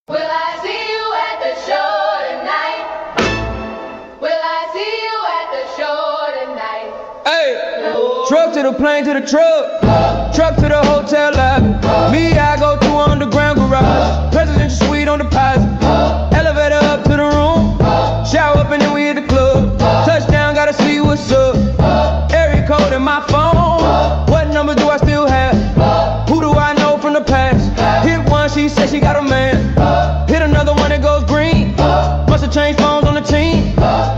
Will I see you at the show tonight? Will I see you at the show tonight? Hey, truck to the plane to the truck, truck to the hotel lobby. Me, I go to underground garage, presidential suite on deposit. Elevator up to the room, shower up and then we hit the club. Touchdown, gotta see what's up. Area code in my phone, what number do I still have? Who do I know from the past? Hit one, she said she got a man. Hit another one that goes green. Must have changed phones on the team.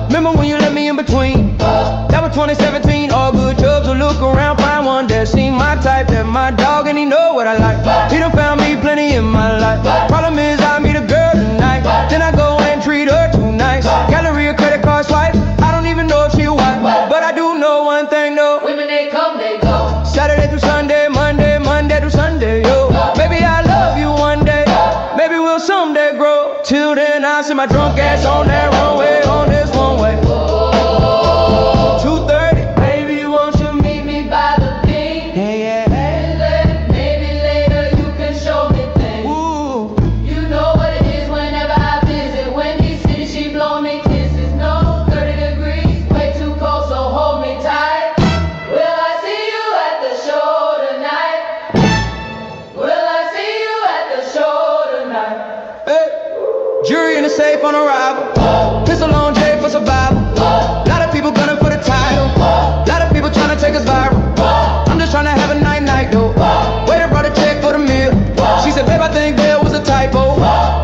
Remember when you let me in between? That was 2017, all good jobs. So look around, find one that seem my type. That my dog and he know what I like. He done found me plenty in my life. Problem is I meet a girl tonight, then I go and treat her too nice. Gallery or credit card swipe, I don't even know if she a wife. But I do know one thing though, Women they come, they go. Saturday through Sunday, Monday through Sunday, yo. Maybe I love you one day, maybe we'll someday grow. Till then I send my drunk ass on that runway, on this one way. 2:30, Baby, won't you meet me by the beach? yeah. Maybe later you can show me things. Ooh. You know what it is whenever I visit. Wendy City, she blow me kisses. No, 30 degrees, way too cold, so hold me tight. Will I see you at the show tonight? Will I see you at the show tonight? Hey. Jury in the safe on arrival. Pistol on Jay for survival. Lot of people gunning for the title. Lot of people trying to take us viral. I'm just trying to have a night though. Waiter brought a check for the meal. She said, babe, I think there was a typo.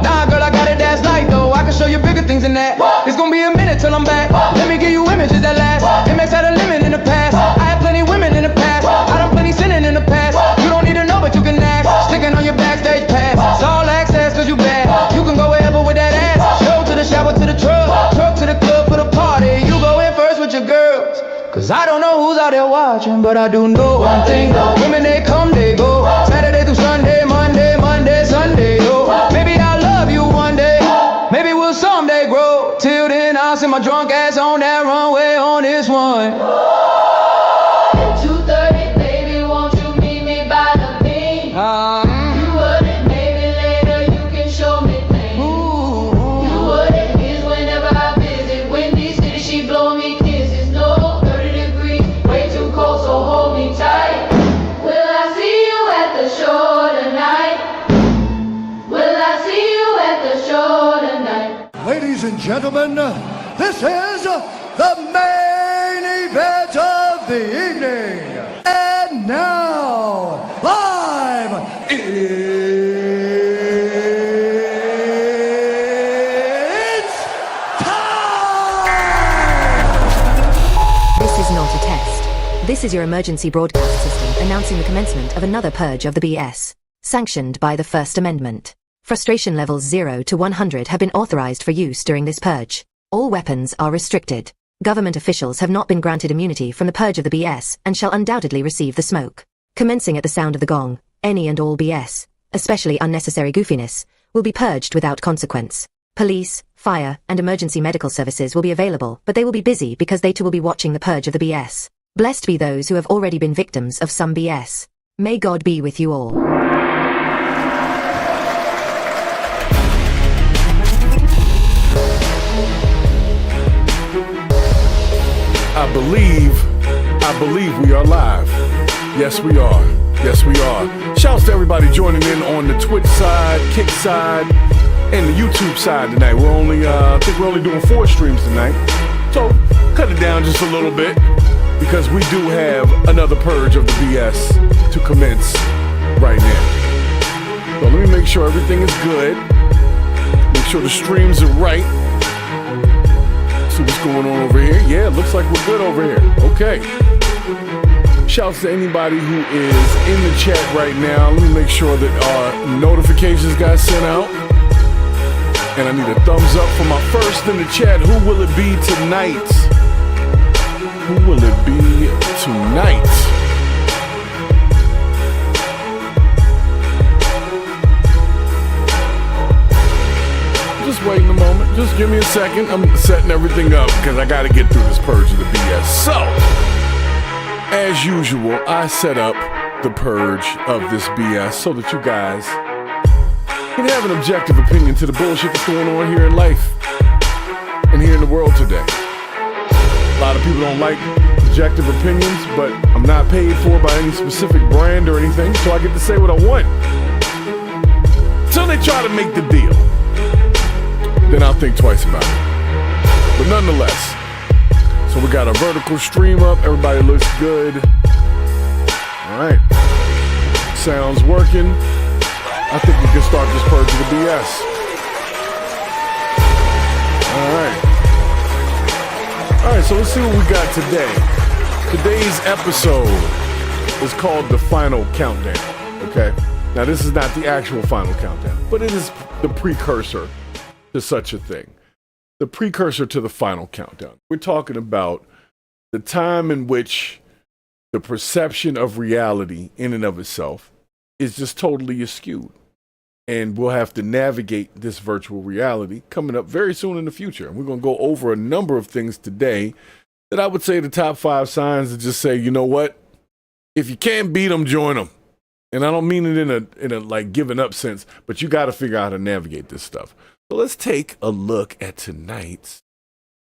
Nah, girl, I got it, that's light though. I can show you bigger things than that. It's gonna be a minute till I'm back. Let me give you images that last. MX had a limit in the past. I had plenty women in the past. I done plenty sinning in the past. You don't need to know, but you can ask. Sticking on your backstage pass. It's all access cause you bad. You can go wherever with that ass. Show to the shower to the truck to the club for the party. You go in first with your girls, cause I don't know who's out there watching, but I do know one thing though. Women they come, they go. Saturday through Sunday, Monday, Sunday, yo. Maybe I'll love you one day, maybe we'll someday grow. Till then I'll send my drunk ass on that runway on this one. 2:30, baby, won't you meet me by the beach? You wouldn't, maybe later you can show me things. You wouldn't, is whenever I visit. Wendy City, she blow me kisses. No, 30 degrees, way too cold, so hold me tight. Will I see you at the show tonight? Will I see you at the show tonight? Ladies and gentlemen, this is the main event of the evening. And now, live, it's time! This is not a test. This is your emergency broadcast system announcing the commencement of another purge of the BS, sanctioned by the First Amendment. Frustration levels 0 to 100 have been authorized for use during this purge. All weapons are restricted. Government officials have not been granted immunity from the purge of the BS and shall undoubtedly receive the smoke. Commencing at the sound of the gong, any and all BS, especially unnecessary goofiness, will be purged without consequence. Police, fire, and emergency medical services will be available, but they will be busy because they too will be watching the purge of the BS. Blessed be those who have already been victims of some BS. May God be with you all. I believe we are live. Yes, we are. Yes, we are. Shouts to everybody joining in on the Twitch side, Kick side, and the YouTube side tonight. We're only, I think we're only doing 4 streams tonight. So, cut it down just a little bit, because we do have another purge of the BS to commence right now. So let me make sure everything is good. Make sure the streams are right. See what's going on over here. Yeah, looks like we're good over here. Okay. Shouts to anybody who is in the chat right now. Let me make sure that our notifications got sent out. And I need a thumbs up for my first in the chat. Who will it be tonight? Who will it be tonight? Just waiting a moment. Just give me a second. I'm setting everything up because I got to get through this purge of the BS. So, as usual, I set up the purge of this BS so that you guys can have an objective opinion to the bullshit that's going on here in life and here in the world today. A lot of people don't like objective opinions, but I'm not paid for by any specific brand or anything, so I get to say what I want. Until they try to make the deal, then I'll think twice about it. But nonetheless, so we got a vertical stream up. Everybody looks good. All right. Sounds working. I think we can start this purge of the BS. All right, so let's see what we got today. Today's episode is called The Final Countdown, okay? Now, this is not the actual final countdown, but it is the precursor to such a thing. The precursor to the final countdown. We're talking about the time in which the perception of reality in and of itself is just totally askewed. And we'll have to navigate this virtual reality coming up very soon in the future. And we're going to go over a number of things today that I would say the top 5 signs to just say, you know what? If you can't beat them, join them. And I don't mean it in a like giving up sense, but you got to figure out how to navigate this stuff. So let's take a look at tonight's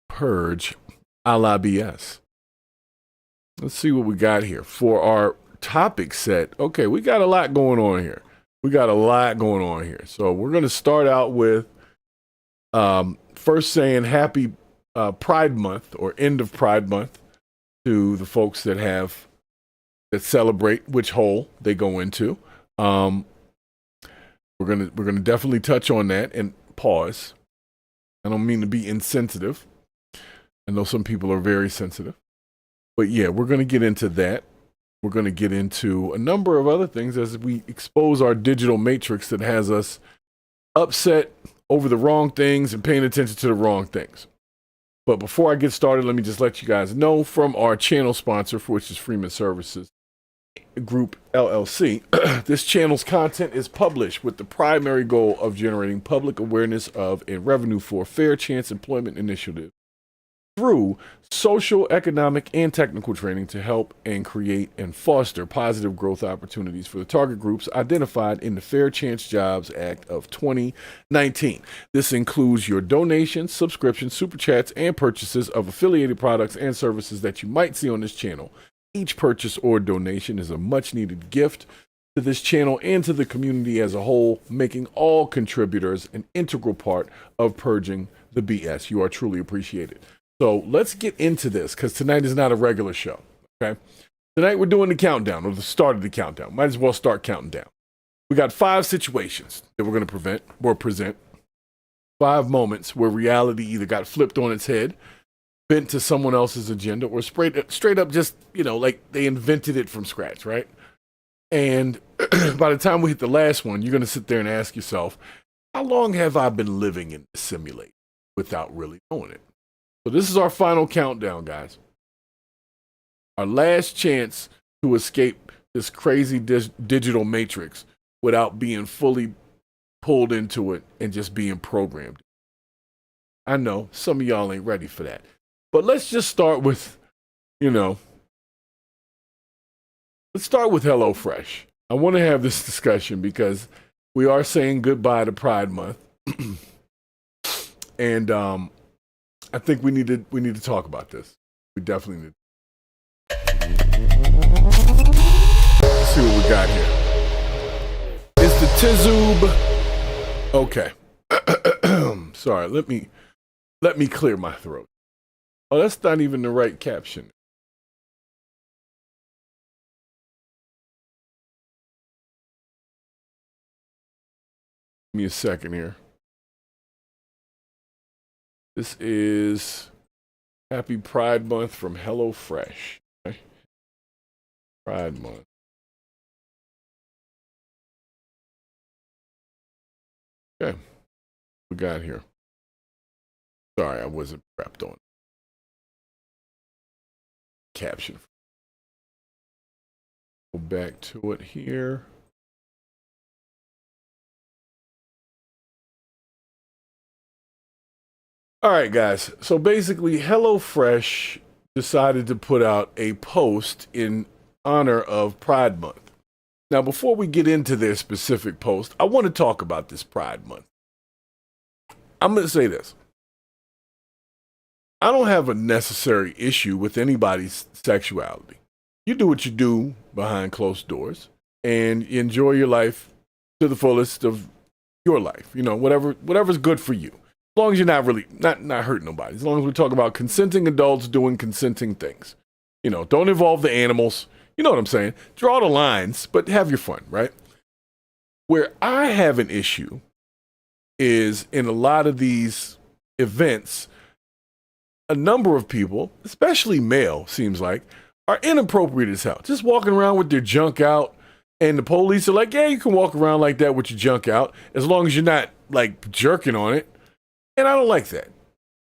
Purge a la BS. Let's see what we got here for our topic set. Okay, we got a lot going on here. So we're going to start out with first saying happy Pride Month or end of Pride Month to the folks that celebrate which hole they go into. We're gonna definitely touch on that and pause. I don't mean to be insensitive. I know some people are very sensitive, but yeah, we're gonna get into that. We're going to get into a number of other things as we expose our digital matrix that has us upset over the wrong things and paying attention to the wrong things. But before I get started, let me just let you guys know from our channel sponsor, which is Freeman Services Group LLC. This channel's content is published with the primary goal of generating public awareness of and revenue for fair chance employment initiatives through social, economic, and technical training to help and create and foster positive growth opportunities for the target groups identified in the Fair Chance Jobs Act of 2019. This includes your donations, subscriptions, super chats, and purchases of affiliated products and services that you might see on this channel. Each purchase or donation is a much-needed gift to this channel and to the community as a whole, making all contributors an integral part of Purging the BS. You are truly appreciated. So let's get into this because tonight is not a regular show, okay? Tonight we're doing the countdown, or the start of the countdown. Might as well start counting down. We got 5 situations that we're going to present. 5 moments where reality either got flipped on its head, bent to someone else's agenda, or straight up just, like they invented it from scratch, right? And by the time we hit the last one, you're going to sit there and ask yourself, how long have I been living in this simulation without really knowing it? So this is our final countdown, guys. Our last chance to escape this crazy digital matrix without being fully pulled into it and just being programmed. I know some of y'all ain't ready for that. But let's just start with, let's start with HelloFresh. I want to have this discussion because we are saying goodbye to Pride Month. And I think we need to talk about this. We definitely need. Let's see what we got here. It's the Tizoob. Okay. Sorry, let me clear my throat. Oh, that's not even the right caption. Give me a second here. This is Happy Pride Month from HelloFresh. Okay. Pride Month. Okay. What we got here? Sorry, I wasn't prepped on caption. Go back to it here. All right, guys. So basically, HelloFresh decided to put out a post in honor of Pride Month. Now, before we get into their specific post, I want to talk about this Pride Month. I'm going to say this. I don't have a necessary issue with anybody's sexuality. You do what you do behind closed doors and enjoy your life to the fullest of your life. You know, whatever's good for you. As long as you're not really, not hurting nobody. As long as we talk about consenting adults doing consenting things. You know, don't involve the animals. You know what I'm saying? Draw the lines, but have your fun, right? Where I have an issue is in a lot of these events, a number of people, especially male, seems like, are inappropriate as hell. Just walking around with their junk out, and the police are like, yeah, you can walk around like that with your junk out, as long as you're not, like, jerking on it. And I don't like that.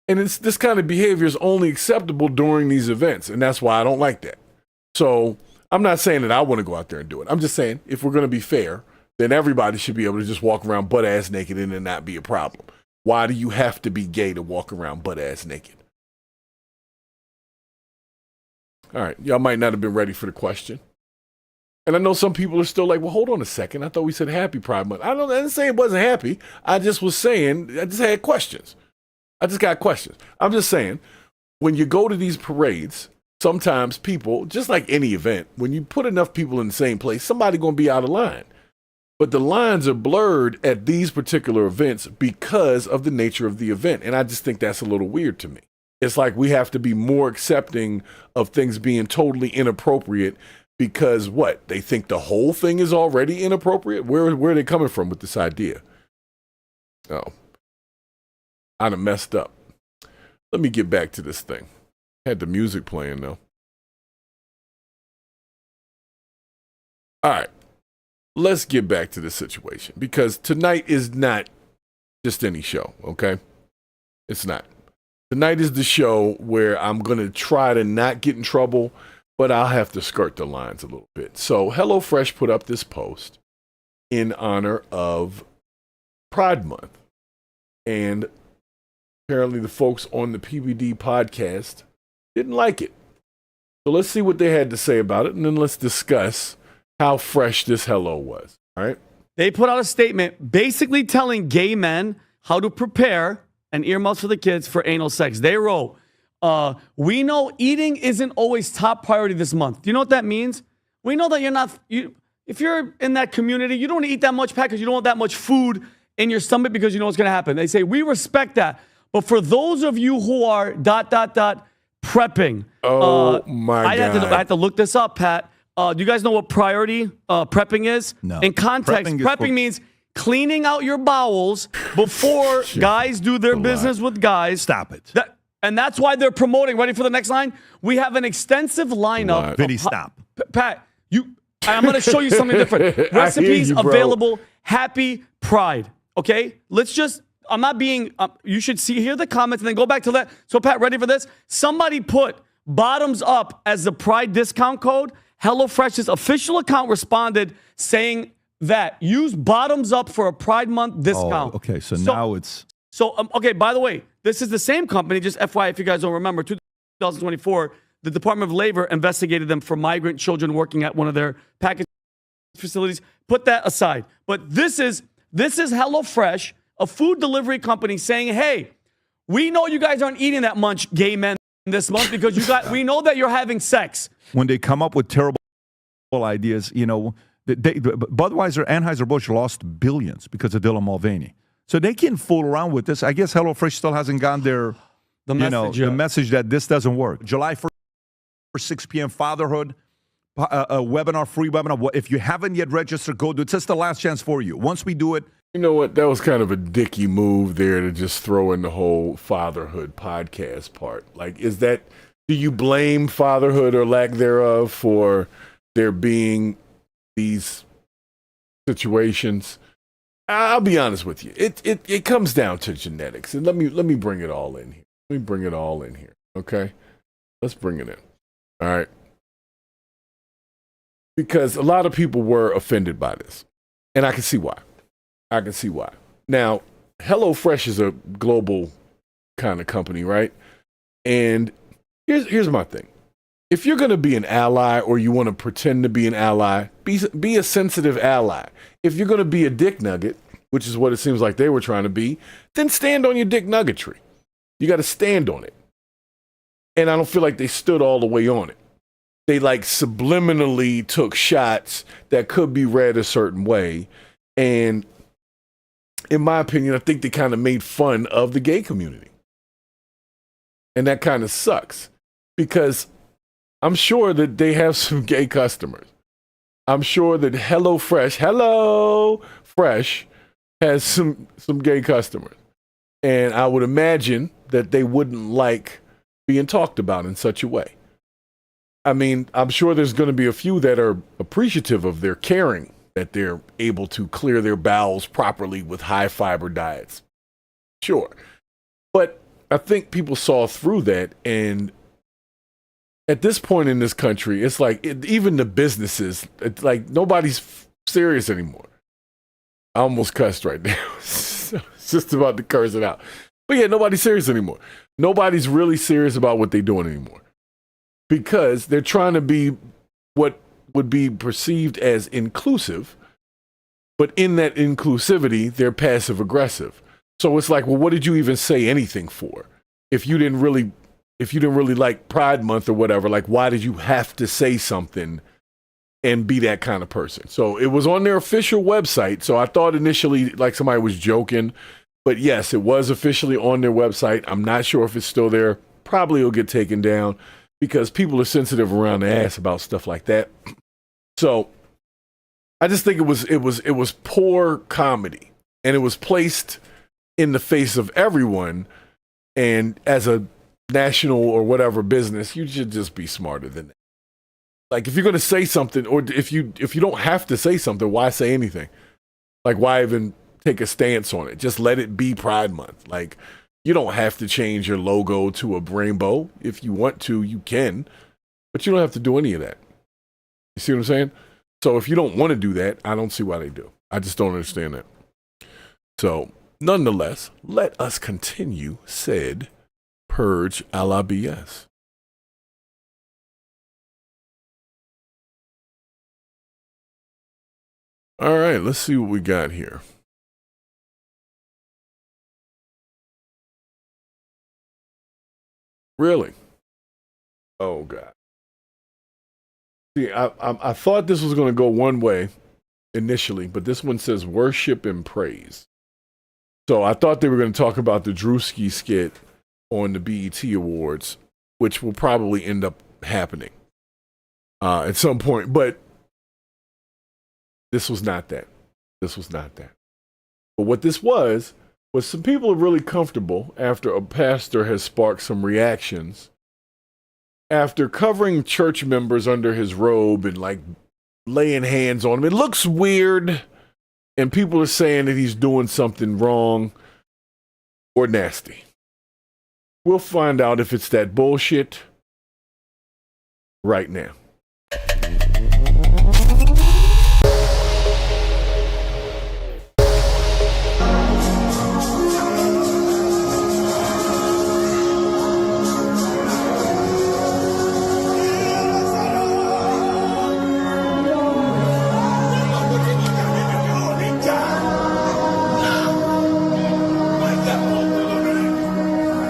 And this kind of behavior is only acceptable during these events, and that's why I don't like that. So I'm not saying that I want to go out there and do it. I'm just saying, if we're going to be fair, then everybody should be able to just walk around butt-ass naked and it not be a problem. Why do you have to be gay to walk around butt-ass naked? All right, y'all might not have been ready for the question. And I know some people are still like, well, hold on a second. I thought we said happy Pride Month. I didn't say it wasn't happy. I just was saying, I just had questions. I just got questions. I'm just saying, when you go to these parades, sometimes people, just like any event, when you put enough people in the same place, somebody's going to be out of line. But the lines are blurred at these particular events because of the nature of the event. And I just think that's a little weird to me. It's like we have to be more accepting of things being totally inappropriate because what? They think the whole thing is already inappropriate? Where are they coming from with this idea? Oh, I done messed up. Let me get back to this thing. Had the music playing though. All right, let's get back to the situation because tonight is not just any show, okay? It's not. Tonight is the show where I'm going to try to not get in trouble, but I'll have to skirt the lines a little bit. So HelloFresh put up this post in honor of Pride Month. And apparently the folks on the PBD podcast didn't like it. So let's see what they had to say about it, and then let's discuss how fresh this hello was. All right? They put out a statement basically telling gay men how to prepare and earmuffs for the kids for anal sex. They wrote, we know eating isn't always top priority this month. Do you know what that means? We know that if you're in that community, you don't want to eat that much because you don't want that much food in your stomach because you know what's going to happen. They say, we respect that. But for those of you who are ... prepping. Oh, my God. I had to look this up, Pat. Do you guys know what priority prepping is? No. In context, prepping means cleaning out your bowels before guys do their business with guys. Stop it. And that's why they're promoting. Ready for the next line? We have an extensive lineup. Vinny, stop. Pat, I'm going to show you something different. Recipes available. Happy Pride. Okay? I'm not being, you should hear the comments and then go back to that. So, Pat, ready for this? Somebody put bottoms up as the Pride discount code. HelloFresh's official account responded saying that use bottoms up for a Pride Month discount. Oh, okay, so now it's... So, okay, by the way, this is the same company, just FYI, if you guys don't remember, 2024, the Department of Labor investigated them for migrant children working at one of their package facilities. Put that aside. But this is HelloFresh, a food delivery company saying, hey, we know you guys aren't eating that much, gay men, this month because we know that you're having sex. When they come up with terrible ideas, you know, Budweiser, Anheuser-Busch lost billions because of Dylan Mulvaney. So they can fool around with this. I guess HelloFresh still hasn't gotten their the message that this doesn't work. July 1st, 6 p.m. Fatherhood, a webinar, free webinar. If you haven't yet registered, go do it. It's just the last chance for you. Once we do it. You know what? That was kind of a dicky move there to just throw in the whole fatherhood podcast part. Like, do you blame fatherhood or lack thereof for there being these situations? I'll be honest with you. It comes down to genetics. And let me bring it all in here. Let me bring it all in here. Okay? Let's bring it in. All right? Because a lot of people were offended by this. And I can see why. Now, HelloFresh is a global kind of company, right? And here's my thing. if you're going to be an ally or you want to pretend to be an ally, be a sensitive ally. If you're going to be a dick nugget, which is what it seems like they were trying to be, then stand on your dick nuggetry. You got to stand on it. And I don't feel like they stood all the way on it. They like subliminally took shots that could be read a certain way. And in my opinion, I think they kind of made fun of the gay community. And that kind of sucks because I'm sure that they have some gay customers. I'm sure that HelloFresh has some gay customers. And I would imagine that they wouldn't like being talked about in such a way. I mean, I'm sure there's going to be a few that are appreciative of their caring, that they're able to clear their bowels properly with high fiber diets. Sure. But I think people saw through that. And at this point in this country, it's like even the businesses, it's like nobody's serious anymore. I almost cussed right now. It's just about to curse it out. But yeah, nobody's serious anymore. Nobody's really serious about what they're doing anymore. Because they're trying to be what would be perceived as inclusive, but in that inclusivity, they're passive aggressive. So it's like, well, what did you even say anything for? If you didn't really like Pride Month or whatever, like why did you have to say something and be that kind of person? So it was on their official website. So I thought initially like somebody was joking, but yes, it was officially on their website. I'm not sure if it's still there. Probably it'll get taken down because people are sensitive around the ass about stuff like that. So I just think it was poor comedy, and it was placed in the face of everyone. And as a national or whatever business, you should just be smarter than that. Like if you're going to say something, or if you don't have to say something, why say anything? Like why even take a stance on it? Just let it be Pride Month. Like you don't have to change your logo to a rainbow. If you want to, you can, but you don't have to do any of that. You see what I'm saying? So if you don't want to do that, I don't see why they do. I just don't understand that. So nonetheless, let us continue said Purge a la BS. All right, let's see what we got here. Really? Oh, God. See, I thought this was going to go one way initially, but this one says worship and praise. So I thought they were going to talk about the Druski skit on the BET Awards, which will probably end up happening at some point. But this was not that. This was not that. But what this was some people are really comfortable after a pastor has sparked some reactions after covering church members under his robe and like laying hands on them. It looks weird, and people are saying that he's doing something wrong or nasty. We'll find out if it's that bullshit right now.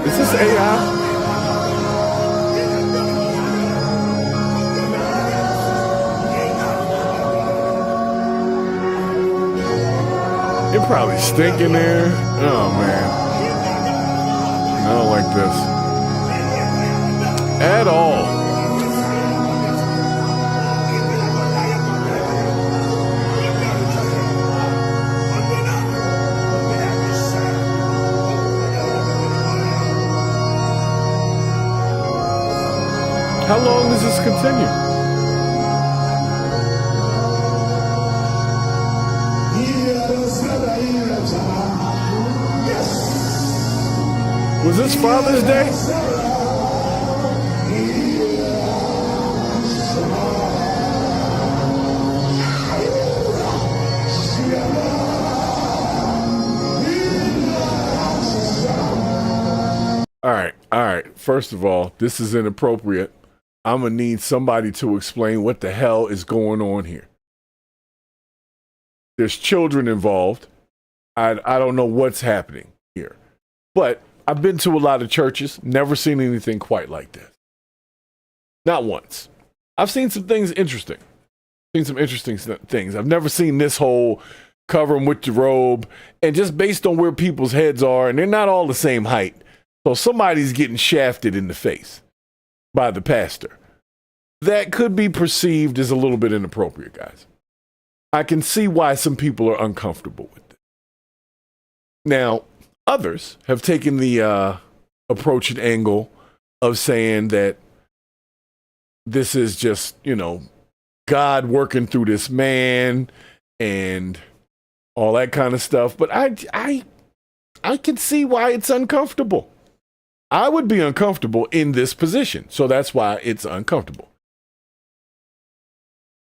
Is this AI? It probably stink in there. Oh man, I don't like this at all. How long does this continue? Was this Father's Day? All right. First of all, this is inappropriate. I'm going to need somebody to explain what the hell is going on here. There's children involved. I don't know what's happening here. But I've been to a lot of churches, never seen anything quite like this. Not once. I've seen some things interesting. Seen some interesting things. I've never seen this whole cover them with the robe. And just based on where people's heads are, and they're not all the same height. So somebody's getting shafted in the face by the pastor. That could be perceived as a little bit inappropriate, guys. I can see why some people are uncomfortable with it. Now, others have taken the approach and angle of saying that this is just, God working through this man and all that kind of stuff. But I can see why it's uncomfortable. I would be uncomfortable in this position. So that's why it's uncomfortable.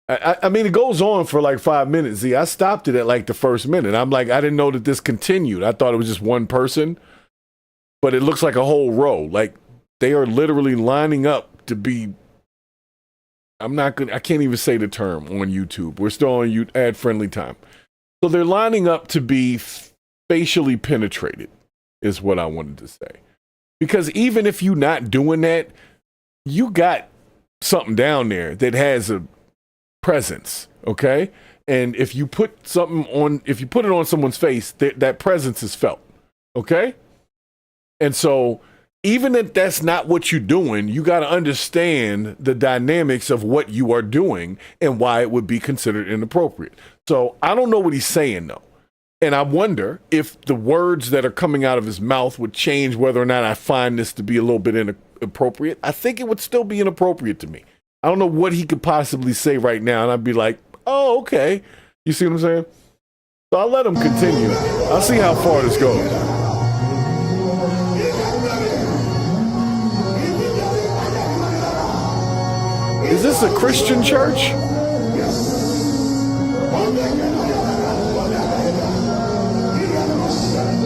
I mean, it goes on for like 5 minutes. See, I stopped it at like the first minute. I'm like, I didn't know that this continued. I thought it was just one person, but it looks like a whole row. Like they are literally lining up to be. I can't even say the term on YouTube. We're still on ad friendly time. So they're lining up to be facially penetrated is what I wanted to say. Because even if you're not doing that, you got something down there that has a presence, okay? And if you put it on someone's face, that presence is felt, okay? And so even if that's not what you're doing, you got to understand the dynamics of what you are doing and why it would be considered inappropriate. So I don't know what he's saying, though. And I wonder if the words that are coming out of his mouth would change whether or not I find this to be a little bit inappropriate. I think it would still be inappropriate to me. I don't know what he could possibly say right now, and I'd be like, oh, okay. You see what I'm saying? So I'll let him continue. I'll see how far this goes. Is this a Christian church?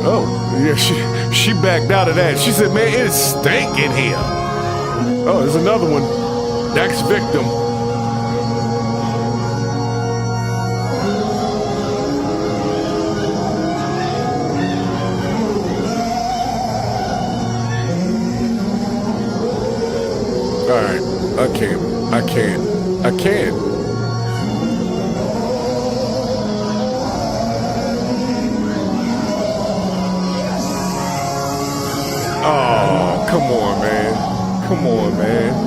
Oh, yeah, she backed out of that. She said, man, it stank in here. Oh, there's another one. Next victim. All right, I can't. Oh, come on, man. Come on, man.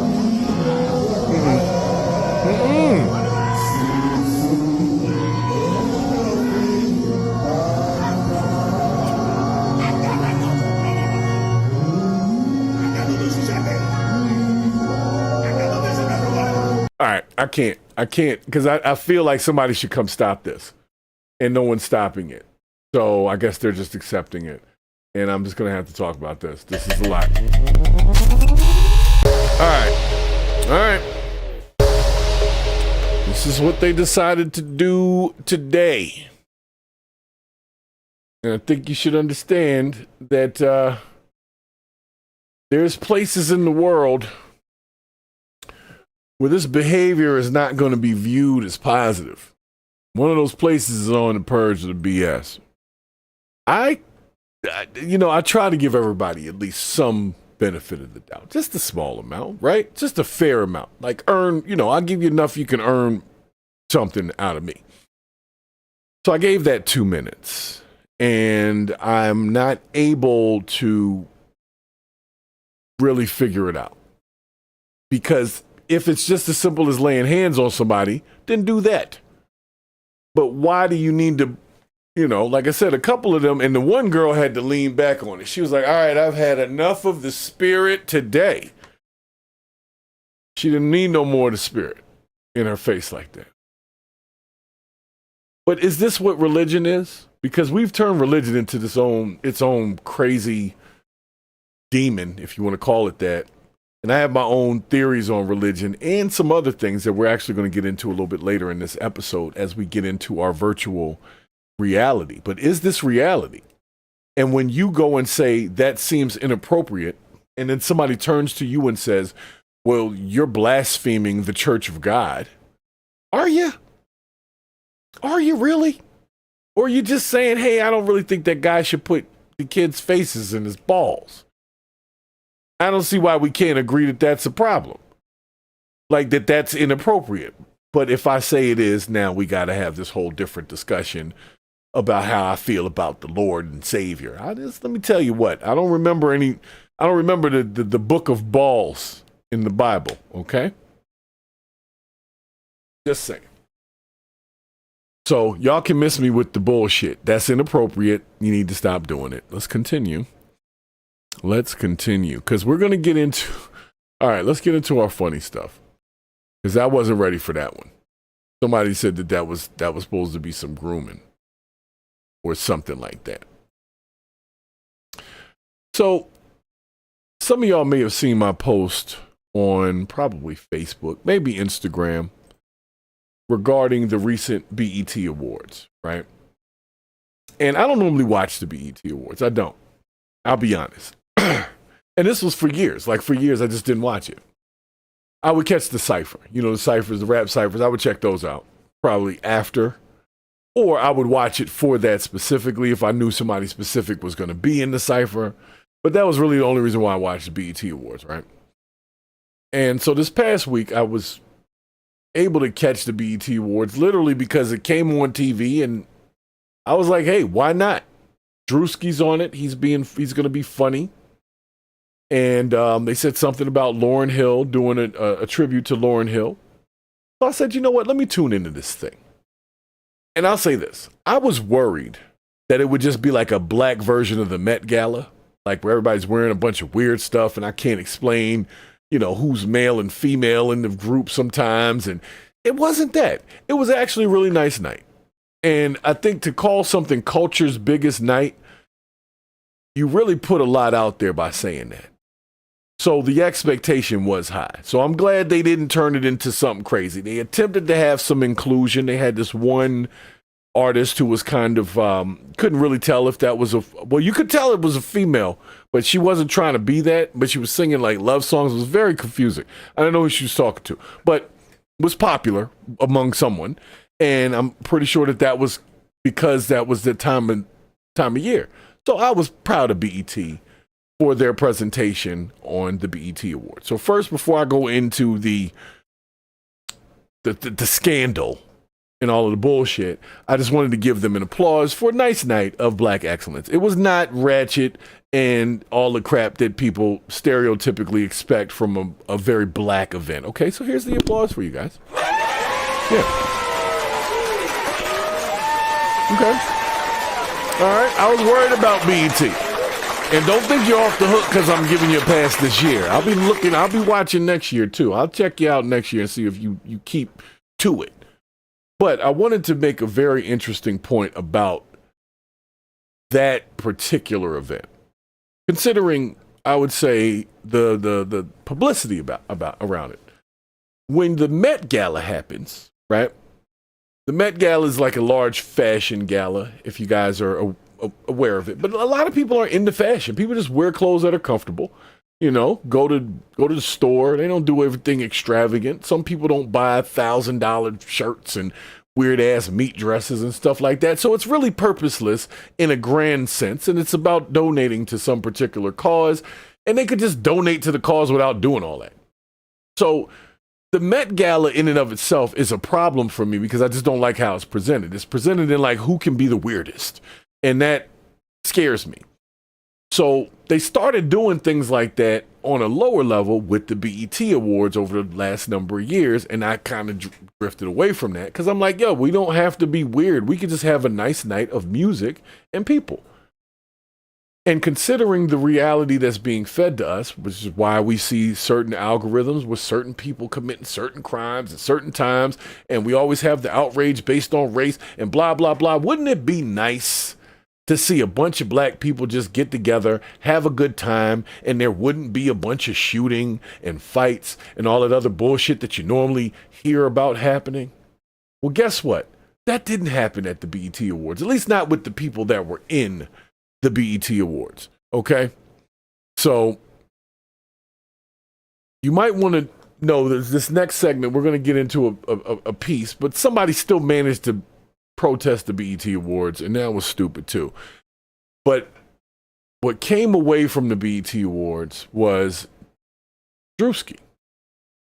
All right, I can't, because I feel like somebody should come stop this, and no one's stopping it. So I guess they're just accepting it, and I'm just gonna have to talk about this. This is a lot. All right. This is what they decided to do today, and I think you should understand that there's places in the world where this behavior is not going to be viewed as positive. One of those places is on the Purge the BS. I try to give everybody at least some benefit of the doubt. Just a small amount, right? Just a fair amount. Like I'll give you enough you can earn something out of me. So I gave that 2 minutes. And I'm not able to really figure it out. Because if it's just as simple as laying hands on somebody, then do that. But why do you need to, like I said, a couple of them, and the one girl had to lean back on it. She was like, all right, I've had enough of the spirit today. She didn't need no more of the spirit in her face like that. But is this what religion is? Because we've turned religion into its own crazy demon, if you want to call it that. And I have my own theories on religion and some other things that we're actually going to get into a little bit later in this episode as we get into our virtual reality. But is this reality? And when you go and say that seems inappropriate, and then somebody turns to you and says, well, you're blaspheming the Church of God. Are you? Are you really? Or are you just saying, hey, I don't really think that guy should put the kids' faces in his balls? I don't see why we can't agree that that's a problem. Like that's inappropriate. But if I say it is, now we got to have this whole different discussion about how I feel about the Lord and Savior. Let me tell you what, I don't remember the book of balls in the Bible, okay? Just saying. So y'all can miss me with the bullshit. That's inappropriate. You need to stop doing it. Let's continue. Because we're going to get into... All right, let's get into our funny stuff. Because I wasn't ready for that one. Somebody said that was supposed to be some grooming. Or something like that. So, some of y'all may have seen my post on probably Facebook, maybe Instagram, regarding the recent BET Awards, right? And I don't normally watch the BET Awards. I don't. I'll be honest. And this was for years. Like, for years, I just didn't watch it. I would catch the cypher. You know, the ciphers, the rap ciphers. I would check those out probably after. Or I would watch it for that specifically if I knew somebody specific was going to be in the cypher. But that was really the only reason why I watched the BET Awards, right? And so this past week, I was able to catch the BET Awards literally because it came on TV, and I was like, hey, why not? Druski's on it. He's going to be funny. And they said something about Lauryn Hill, doing a tribute to Lauryn Hill. So I said, you know what? Let me tune into this thing. And I'll say this. I was worried that it would just be like a black version of the Met Gala, like where everybody's wearing a bunch of weird stuff and I can't explain, you know, who's male and female in the group sometimes. And it wasn't that. It was actually a really nice night. And I think to call something culture's biggest night, you really put a lot out there by saying that. So the expectation was high. So I'm glad they didn't turn it into something crazy. They attempted to have some inclusion. They had this one artist who was kind of, couldn't really tell if that was well, you could tell it was a female, but she wasn't trying to be that, but she was singing like love songs. It was very confusing. I don't know who she was talking to, but was popular among someone. And I'm pretty sure that was because that was the time of year. So I was proud of BET for their presentation on the BET Awards. So first, before I go into the scandal and all of the bullshit, I just wanted to give them an applause for a nice night of black excellence. It was not ratchet and all the crap that people stereotypically expect from a very black event. Okay, so here's the applause for you guys. Yeah. Okay. All right, I was worried about BET. And don't think you're off the hook because I'm giving you a pass this year. I'll be watching next year too. I'll check you out next year and see if you keep to it. But I wanted to make a very interesting point about that particular event. Considering, I would say, the publicity about around it. When the Met Gala happens, right? The Met Gala is like a large fashion gala, if you guys are aware of it. But a lot of people are into fashion. People just wear clothes that are comfortable. You know, go to the store. They don't do everything extravagant. Some people don't buy $1,000 shirts and weird ass meat dresses and stuff like that. So it's really purposeless in a grand sense. And it's about donating to some particular cause. And they could just donate to the cause without doing all that. So the Met Gala in and of itself is a problem for me because I just don't like how it's presented. It's presented in like, who can be the weirdest? And that scares me. So they started doing things like that on a lower level with the BET Awards over the last number of years. And I kind of drifted away from that because I'm like, yo, we don't have to be weird. We could just have a nice night of music and people. And considering the reality that's being fed to us, which is why we see certain algorithms with certain people committing certain crimes at certain times, and we always have the outrage based on race and blah, blah, blah. Wouldn't it be nice to see a bunch of black people just get together, have a good time, and there wouldn't be a bunch of shooting and fights and all that other bullshit that you normally hear about happening? Well, guess what? That didn't happen at the BET Awards, at least not with the people that were in the BET Awards, okay? So you might want to know that this next segment, we're going to get into a piece, but somebody still managed to protest the BET Awards, and that was stupid too. But what came away from the BET Awards was Druski,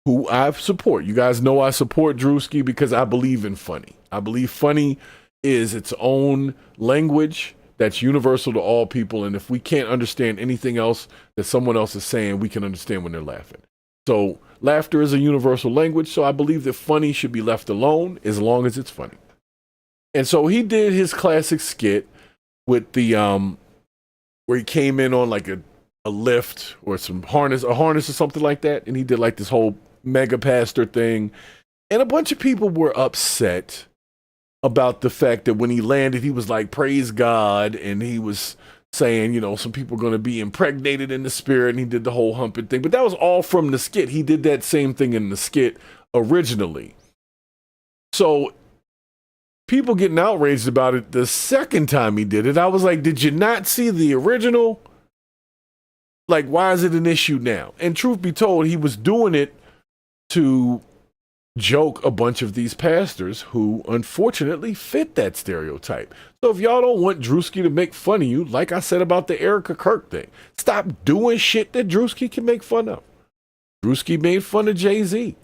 who I support. You guys know I support Druski because I believe in funny. I believe funny is its own language that's universal to all people, and if we can't understand anything else that someone else is saying, we can understand when they're laughing. So laughter is a universal language, so I believe that funny should be left alone as long as it's funny. And so he did his classic skit with the where he came in on like a lift or a harness or something like that, and he did like this whole mega pastor thing, and a bunch of people were upset about the fact that when he landed, he was like, praise God, and he was saying, you know, some people are going to be impregnated in the spirit, and he did the whole humping thing. But that was all from the skit. He did that same thing in the skit originally. So people getting outraged about it the second time he did it, I was like, did you not see the original? Like, why is it an issue now? And truth be told, he was doing it to joke a bunch of these pastors who unfortunately fit that stereotype. So if y'all don't want Druski to make fun of you, like I said about the Erica Kirk thing, stop doing shit that Druski can make fun of. Druski made fun of Jay-Z.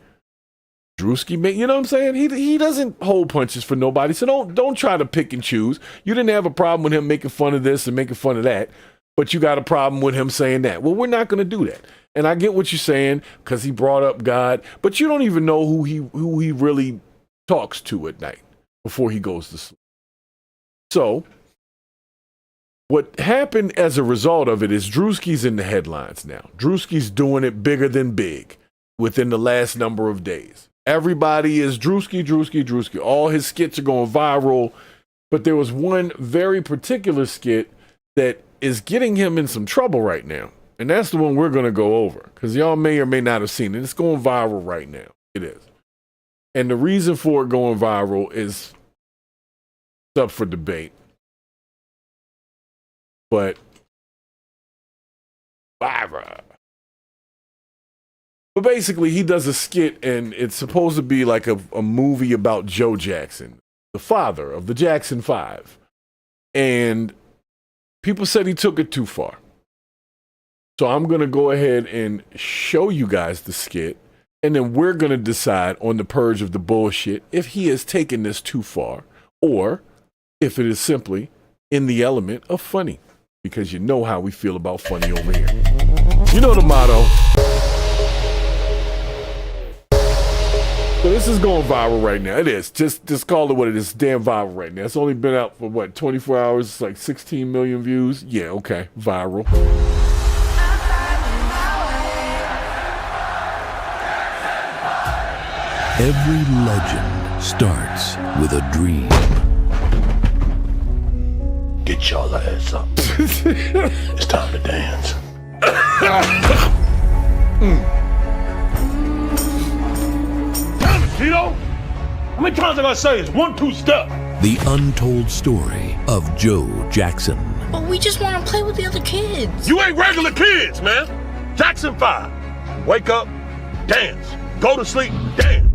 Druski made, you know what I'm saying? He doesn't hold punches for nobody. So don't try to pick and choose. You didn't have a problem with him making fun of this and making fun of that, but you got a problem with him saying that. Well, we're not going to do that. And I get what you're saying because he brought up God, but you don't even know who he really talks to at night before he goes to sleep. So what happened as a result of it is Druski's in the headlines now. Druski's doing it bigger than big within the last number of days. Everybody is Druski. All his skits are going viral, but there was one very particular skit that is getting him in some trouble right now. And that's the one we're going to go over because y'all may or may not have seen it. It's going viral right now. It is. And the reason for it going viral is up for debate. But viral. But basically, he does a skit, and it's supposed to be like a movie about Joe Jackson, the father of the Jackson 5. And people said he took it too far. So I'm going to go ahead and show you guys the skit, and then we're going to decide on the purge of the bullshit if he has taken this too far or if it is simply in the element of funny, because you know how we feel about funny over here. You know the motto. So this is going viral right now. It is. Just call it what it is. It's damn viral right now. It's only been out for, 24 hours? It's like 16 million views. Yeah, okay. Viral. Every legend starts with a dream. Get y'all ass up. It's time to dance. Damn it, Tito! How many times have I say it's 1-2 step? The untold story of Joe Jackson. But we just want to play with the other kids. You ain't regular kids, man. Jackson 5. Wake up, dance. Go to sleep, dance.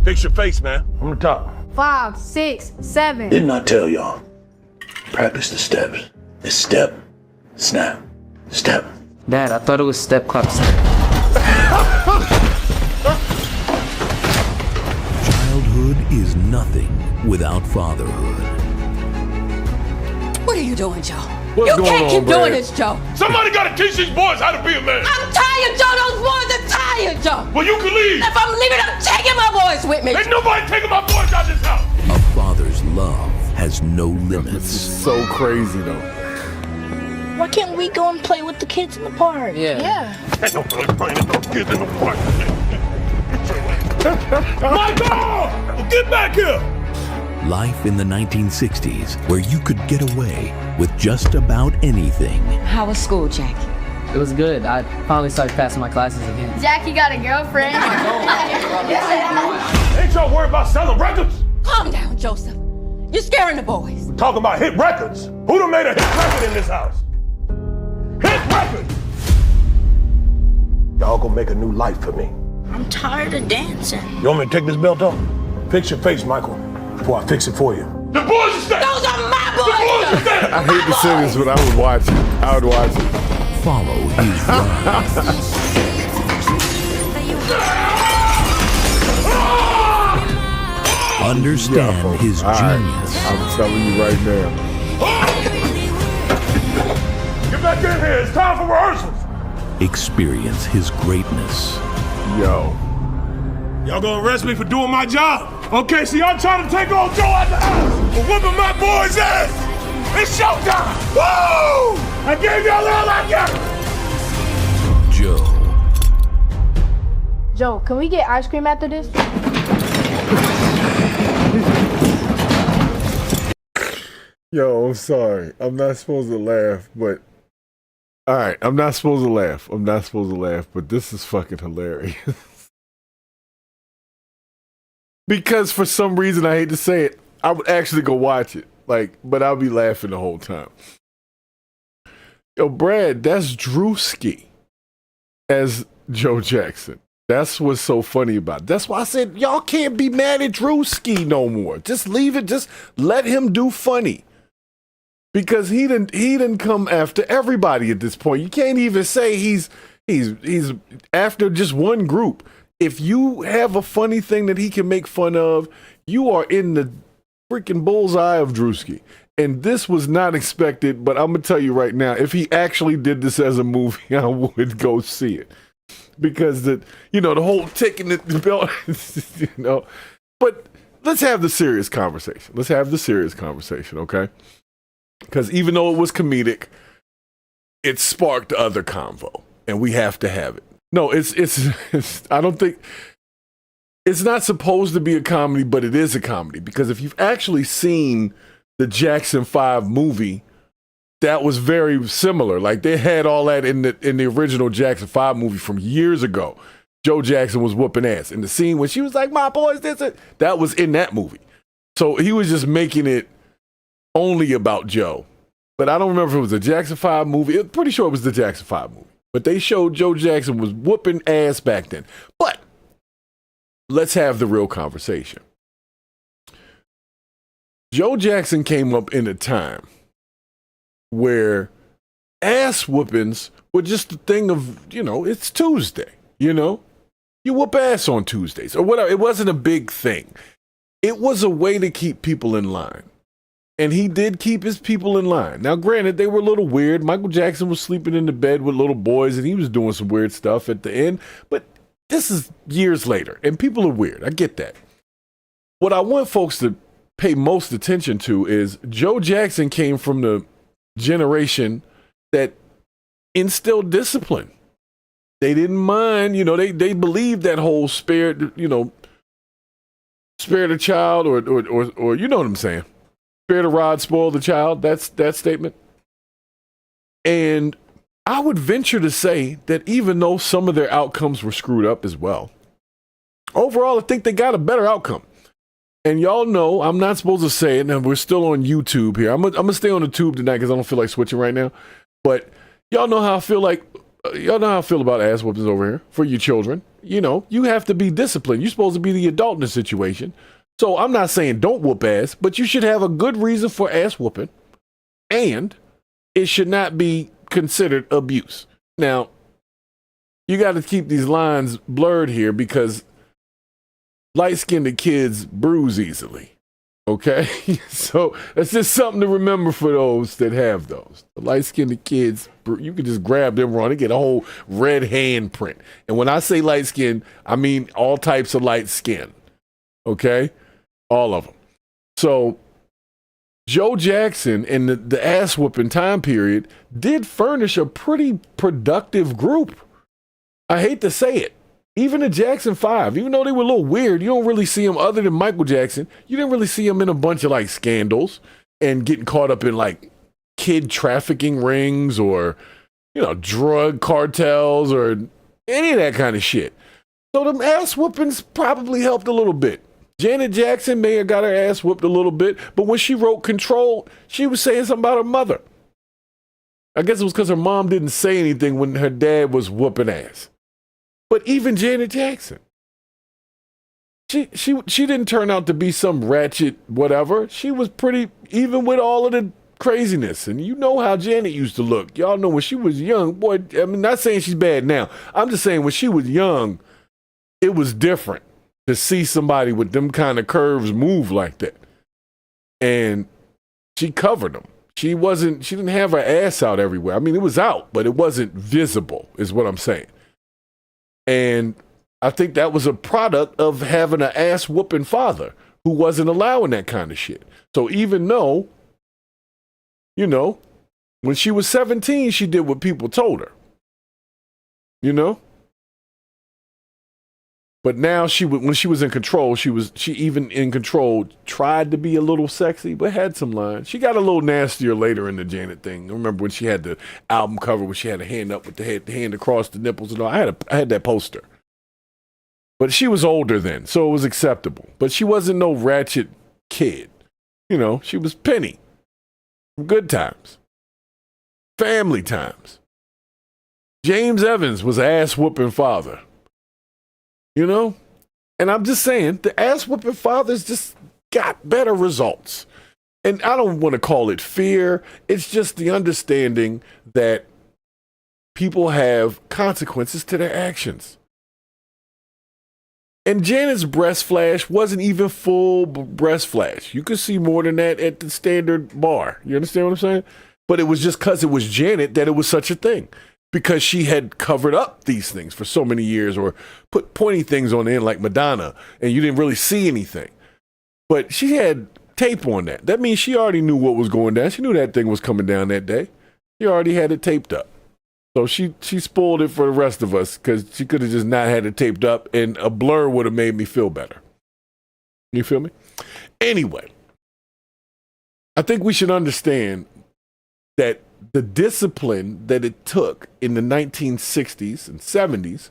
Fix your face, man. On the top. 5, 6, 7. Didn't I tell y'all? Practice the steps. It's step, snap, step. Dad, I thought it was step, clap, snap. Childhood is nothing without fatherhood. What are you doing, Joe? What's you going can't on, keep Brad? doing this, Joe. Somebody gotta teach these boys how to be a man. I'm tired, Joe. Those boys are tired, Joe. Well, you can leave. If I'm leaving, I'm taking my boys with me. Ain't nobody taking my boys out this house. A father's love has no This limits. is so crazy, though. Why can't we go and play with the kids in the park? Yeah. Ain't nobody playing with those kids in the park. Michael! Get back here! Life in the 1960s, where you could get away with just about anything. How was school, Jack? It was good. I finally started passing my classes again. Jackie got a girlfriend. Ain't y'all worried about selling records? Calm down, Joseph. You're scaring the boys. We're talking about hit records. Who done made a hit record in this house? Hit record! Y'all gonna make a new life for me. I'm tired of dancing. You want me to take this belt off? Fix your face, Michael, before I fix it for you. The boys are staying! Those are my boys! I hate to say this, but I would watch it. I would watch it. Follow his rise. Understand his genius. I'm telling you right now. Get back in here. It's time for rehearsals. Experience his greatness. Yo. Y'all gonna arrest me for doing my job? Okay, so y'all trying to take old Joe out the house for whooping my boy's ass. It's showtime. Woo! I gave y'all all I got. Joe. Joe, can we get ice cream after this? Yo, I'm sorry. I'm not supposed to laugh, but all right, I'm not supposed to laugh. I'm not supposed to laugh, but this is fucking hilarious. Because for some reason, I hate to say it, I would actually go watch it. But I'll be laughing the whole time. Yo, Brad, that's Druski as Joe Jackson. That's what's so funny about it. That's why I said, y'all can't be mad at Druski no more. Just leave it. Just let him do funny. Because he didn't come after everybody at this point. You can't even say he's after just one group. If you have a funny thing that he can make fun of, you are in the freaking bullseye of Druski. And this was not expected, but I'm going to tell you right now, if he actually did this as a movie, I would go see it. Because the whole taking the belt, But let's have the serious conversation. Okay? Because even though it was comedic, it sparked other convo, and we have to have it. No, it's I don't think it's not supposed to be a comedy, but it is a comedy because if you've actually seen the Jackson 5 movie, that was very similar. Like they had all that in the original Jackson 5 movie from years ago. Joe Jackson was whooping ass in the scene when she was like, "My boys, this it." That was in that movie. So he was just making it only about Joe. But I don't remember if it was a Jackson 5 movie. I'm pretty sure it was the Jackson 5 movie. But they showed Joe Jackson was whooping ass back then. But let's have the real conversation. Joe Jackson came up in a time where ass whoopings were just a thing of, it's Tuesday, You whoop ass on Tuesdays or whatever. It wasn't a big thing. It was a way to keep people in line. And he did keep his people in line. Now, granted, they were a little weird. Michael Jackson was sleeping in the bed with little boys, and he was doing some weird stuff at the end. But this is years later, and people are weird. I get that. What I want folks to pay most attention to is Joe Jackson came from the generation that instilled discipline. They didn't mind, they believed that whole spare the child or you know what I'm saying. Spare the rod, spoil the child. That's that statement. And I would venture to say that even though some of their outcomes were screwed up as well, overall, I think they got a better outcome. And y'all know I'm not supposed to say it, and we're still on YouTube here. I'm gonna stay on the tube tonight because I don't feel like switching right now. But y'all know how I feel about ass whoopings over here for your children. You have to be disciplined. You're supposed to be the adult in the situation. So I'm not saying don't whoop ass, but you should have a good reason for ass whooping, and it should not be considered abuse. Now, you got to keep these lines blurred here because light-skinned kids bruise easily, okay? So that's just something to remember for those that have those. The light-skinned kids, you can just grab them wrong. They get a whole red handprint. And when I say light-skinned, I mean all types of light skin, okay? All of them. So Joe Jackson and the ass whooping time period did furnish a pretty productive group. I hate to say it. Even the Jackson 5, even though they were a little weird, you don't really see them other than Michael Jackson. You didn't really see them in a bunch of scandals and getting caught up in kid trafficking rings or, drug cartels or any of that kind of shit. So them ass whoopings probably helped a little bit. Janet Jackson may have got her ass whooped a little bit, but when she wrote Control, she was saying something about her mother. I guess it was because her mom didn't say anything when her dad was whooping ass. But even Janet Jackson, she didn't turn out to be some ratchet whatever. She was pretty, even with all of the craziness. And you know how Janet used to look. Y'all know when she was young, boy, I mean, not saying she's bad now. I'm just saying when she was young, it was different to see somebody with them kind of curves move like that. And she covered them. She didn't have her ass out everywhere. I mean, it was out, but it wasn't visible, is what I'm saying. And I think that was a product of having an ass whooping father who wasn't allowing that kind of shit. So even though, you know, when she was 17, she did what people told her, you know? But now when she was in control, she even in control tried to be a little sexy, but had some lines. She got a little nastier later in the Janet thing. I remember when she had the album cover where she had a hand up with the hand across the nipples and all. I had that poster. But she was older then, so it was acceptable. But she wasn't no ratchet kid. You know, she was Penny. Good times. Family times. James Evans was ass whooping father. You know? And I'm just saying, the ass whooping fathers just got better results. And I don't want to call it fear. It's just the understanding that people have consequences to their actions. And Janet's breast flash wasn't even full breast flash. You could see more than that at the standard bar. You understand what I'm saying? But it was just because it was Janet that it was such a thing. Because she had covered up these things for so many years or put pointy things on the end like Madonna, and you didn't really see anything. But she had tape on that. That means she already knew what was going down. She knew that thing was coming down that day. She already had it taped up. So she spoiled it for the rest of us because she could have just not had it taped up, and a blur would have made me feel better. You feel me? Anyway, I think we should understand that the discipline that it took in the 1960s and 70s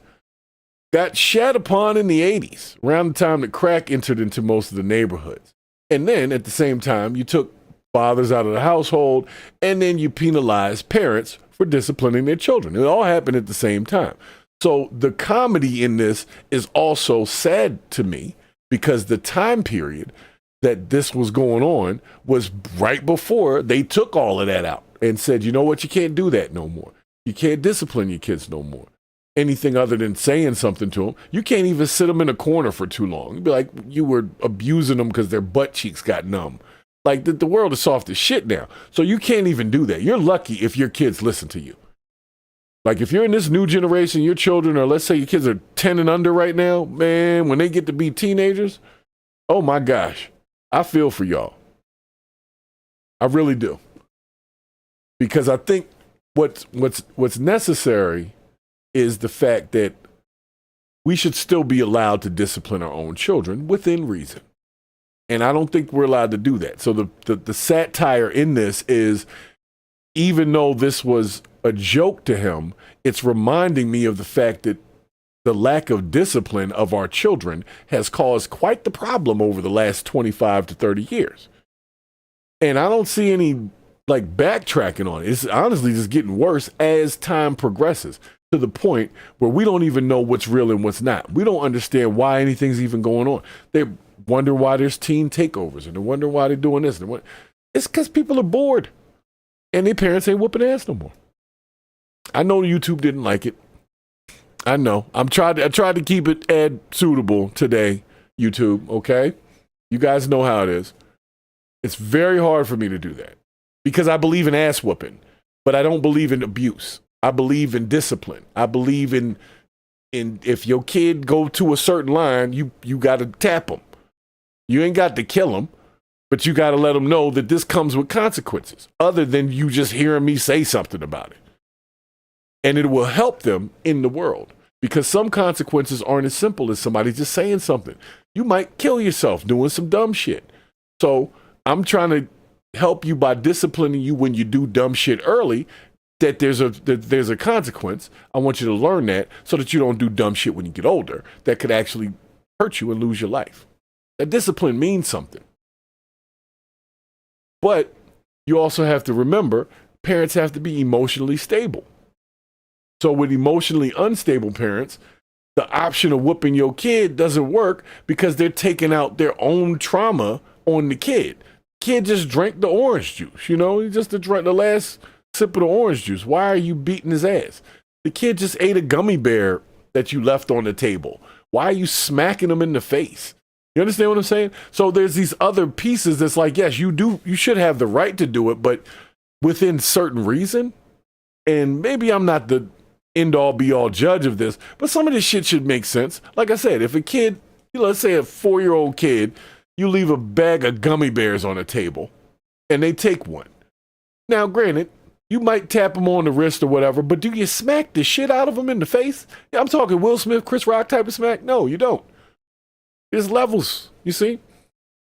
got shat upon in the 80s, around the time that crack entered into most of the neighborhoods. And then at the same time, you took fathers out of the household, and then you penalized parents for disciplining their children. It all happened at the same time. So the comedy in this is also sad to me because the time period that this was going on was right before they took all of that out and said, you know what, you can't do that no more. You can't discipline your kids no more. Anything other than saying something to them. You can't even sit them in a corner for too long. You'd be like, you were abusing them because their butt cheeks got numb. Like the world is soft as shit now. So you can't even do that. You're lucky if your kids listen to you. Like if you're in this new generation, your children are, let's say your kids are 10 and under right now, man, when they get to be teenagers, oh my gosh, I feel for y'all. I really do. Because I think what's necessary is the fact that we should still be allowed to discipline our own children within reason. And I don't think we're allowed to do that. So the satire in this is, even though this was a joke to him, it's reminding me of the fact that the lack of discipline of our children has caused quite the problem over the last 25 to 30 years. And I don't see any like backtracking on it. It's honestly just getting worse as time progresses to the point where we don't even know what's real and what's not. We don't understand why anything's even going on. They wonder why there's teen takeovers and they wonder why they're doing this. It's because people are bored and their parents ain't whooping ass no more. I know YouTube didn't like it. I know. I tried to keep it ad suitable today, YouTube, okay? You guys know how it is. It's very hard for me to do that because I believe in ass whooping, but I don't believe in abuse. I believe in discipline. I believe in if your kid go to a certain line, you got to tap them. You ain't got to kill them, but you got to let them know that this comes with consequences other than you just hearing me say something about it. And it will help them in the world because some consequences aren't as simple as somebody just saying something. You might kill yourself doing some dumb shit. So I'm trying to help you by disciplining you when you do dumb shit early, that there's a consequence. I want you to learn that so that you don't do dumb shit when you get older that could actually hurt you and lose your life. That discipline means something. But you also have to remember, parents have to be emotionally stable. So with emotionally unstable parents, the option of whooping your kid doesn't work because they're taking out their own trauma on the kid. Kid just drank the orange juice, you know, he just drank the last sip of the orange juice. Why are you beating his ass? The kid just ate a gummy bear that you left on the table. Why are you smacking him in the face? You understand what I'm saying? So there's these other pieces that's like, yes, you should have the right to do it, but within certain reason. And maybe I'm not the end all be all judge of this, but some of this shit should make sense. Like I said, if a kid, let's say a 4-year-old kid, you leave a bag of gummy bears on a table and they take one. Now, granted, you might tap them on the wrist or whatever, but do you smack the shit out of them in the face? Yeah, I'm talking Will Smith, Chris Rock type of smack. No, you don't. There's levels, you see?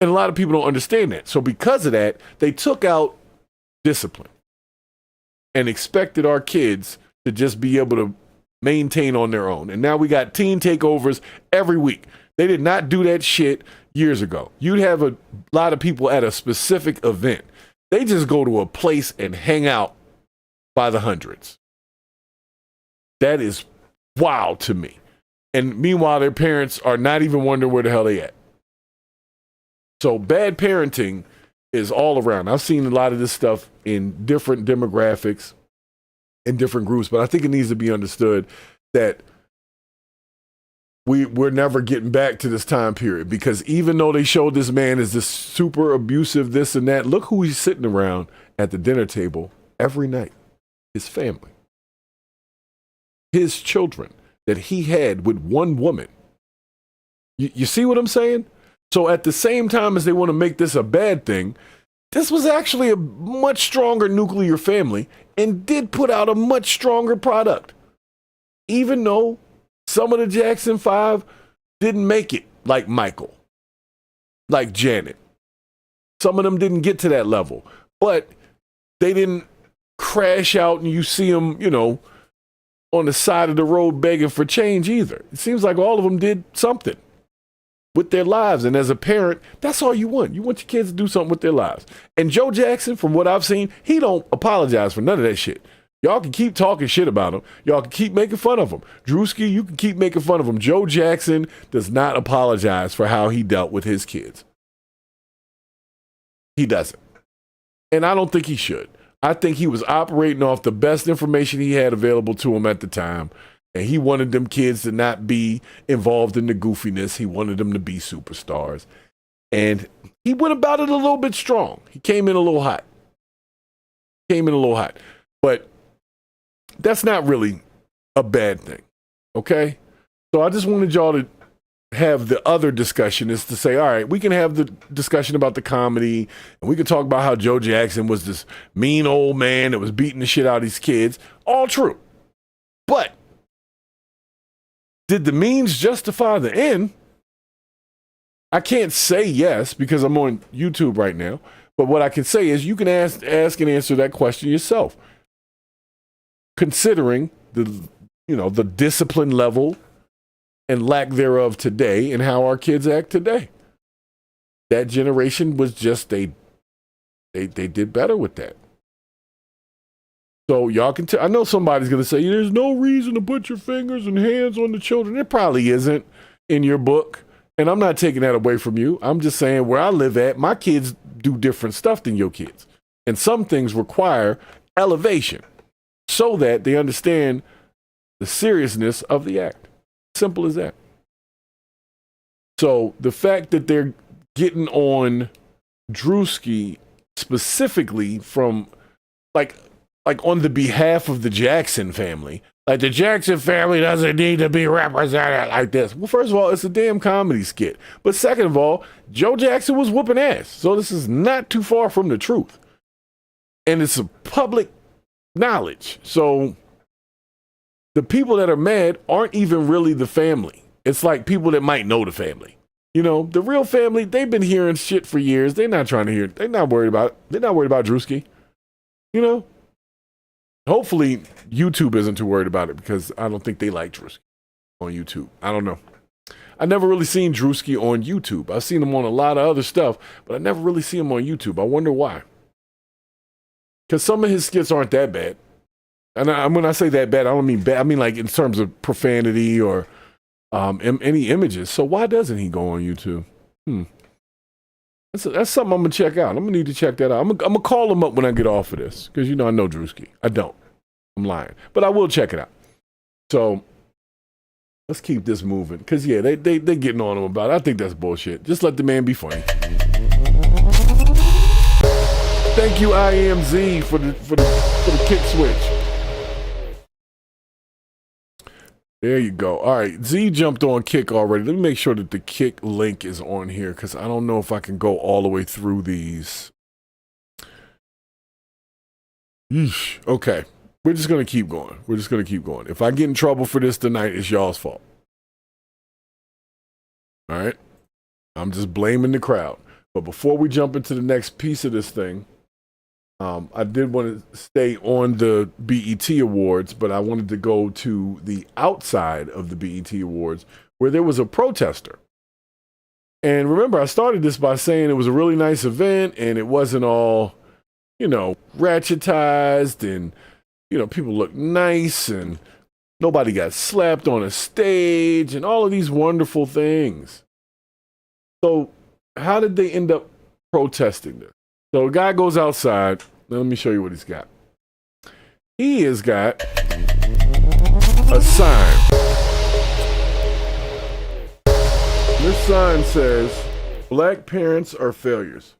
And a lot of people don't understand that. So because of that, they took out discipline and expected our kids to just be able to maintain on their own. And now we got teen takeovers every week. They did not do that shit years ago. You'd have a lot of people at a specific event. They just go to a place and hang out by the hundreds. That is wild to me. And meanwhile, their parents are not even wondering where the hell they at. So bad parenting is all around. I've seen a lot of this stuff in different demographics, in different groups, but I think it needs to be understood that we're never getting back to this time period, because even though they showed this man as this super abusive, this and that, look who he's sitting around at the dinner table every night. His family. His children that he had with one woman. You see what I'm saying? So at the same time as they want to make this a bad thing, this was actually a much stronger nuclear family and did put out a much stronger product. Even though some of the Jackson 5 didn't make it, like Michael, like Janet. Some of them didn't get to that level, but they didn't crash out and you see them, on the side of the road begging for change either. It seems like all of them did something with their lives. And as a parent, that's all you want. You want your kids to do something with their lives. And Joe Jackson, from what I've seen, he don't apologize for none of that shit. Y'all can keep talking shit about him. Y'all can keep making fun of him. Druski, you can keep making fun of him. Joe Jackson does not apologize for how he dealt with his kids. He doesn't. And I don't think he should. I think he was operating off the best information he had available to him at the time. And he wanted them kids to not be involved in the goofiness. He wanted them to be superstars. And he went about it a little bit strong. He came in a little hot. But that's not really a bad thing. Okay? So I just wanted y'all to have the other discussion, is to say, all right, we can have the discussion about the comedy, and we can talk about how Joe Jackson was this mean old man that was beating the shit out of these kids. All true. But did the means justify the end? I can't say yes because I'm on YouTube right now, but what I can say is you can ask and answer that question yourself, considering the discipline level and lack thereof today and how our kids act today. That generation was just, they did better with that. So y'all can I know somebody's going to say, there's no reason to put your fingers and hands on the children. It probably isn't in your book. And I'm not taking that away from you. I'm just saying where I live at, my kids do different stuff than your kids. And some things require elevation so that they understand the seriousness of the act. Simple as that. So the fact that they're getting on Druski specifically from like on the behalf of the Jackson family, like the Jackson family doesn't need to be represented like this. Well, first of all, it's a damn comedy skit. But second of all, Joe Jackson was whooping ass. So this is not too far from the truth. And it's a public knowledge. So the people that are mad aren't even really the family. It's like people that might know the family. The real family, they've been hearing shit for years. They're not trying to hear it. They're not worried about it. They're not worried about Druski. Hopefully YouTube isn't too worried about it, because I don't think they like Druski on YouTube. I don't know. I never really seen Druski on YouTube. I've seen him on a lot of other stuff, but I never really see him on YouTube. I wonder why. Because some of his skits aren't that bad. And when I say that bad, I don't mean bad. I mean like in terms of profanity or any images. So why doesn't he go on YouTube? That's something I'm gonna check out. I'm gonna need to check that out. I'm gonna call him up when I get off of this, because I know Druski. I don't. I'm lying, but I will check it out. So let's keep this moving, because they getting on him about it. I think that's bullshit. Just let the man be funny. Thank you, IMZ, for the kick switch. There you go. All right, Z jumped on Kick already. Let me make sure that the Kick link is on here, because I don't know if I can go all the way through these. Yeesh. Okay, we're just going to keep going. If I get in trouble for this tonight, it's y'all's fault. All right? I'm just blaming the crowd. But before we jump into the next piece of this thing, I did want to stay on the BET Awards, but I wanted to go to the outside of the BET Awards, where there was a protester. And remember, I started this by saying it was a really nice event, and it wasn't all, ratchetized, and, people looked nice, and nobody got slapped on a stage, and all of these wonderful things. So how did they end up protesting this? So a guy goes outside. Now let me show you what he's got. He has got a sign. This sign says, "Black parents are failures."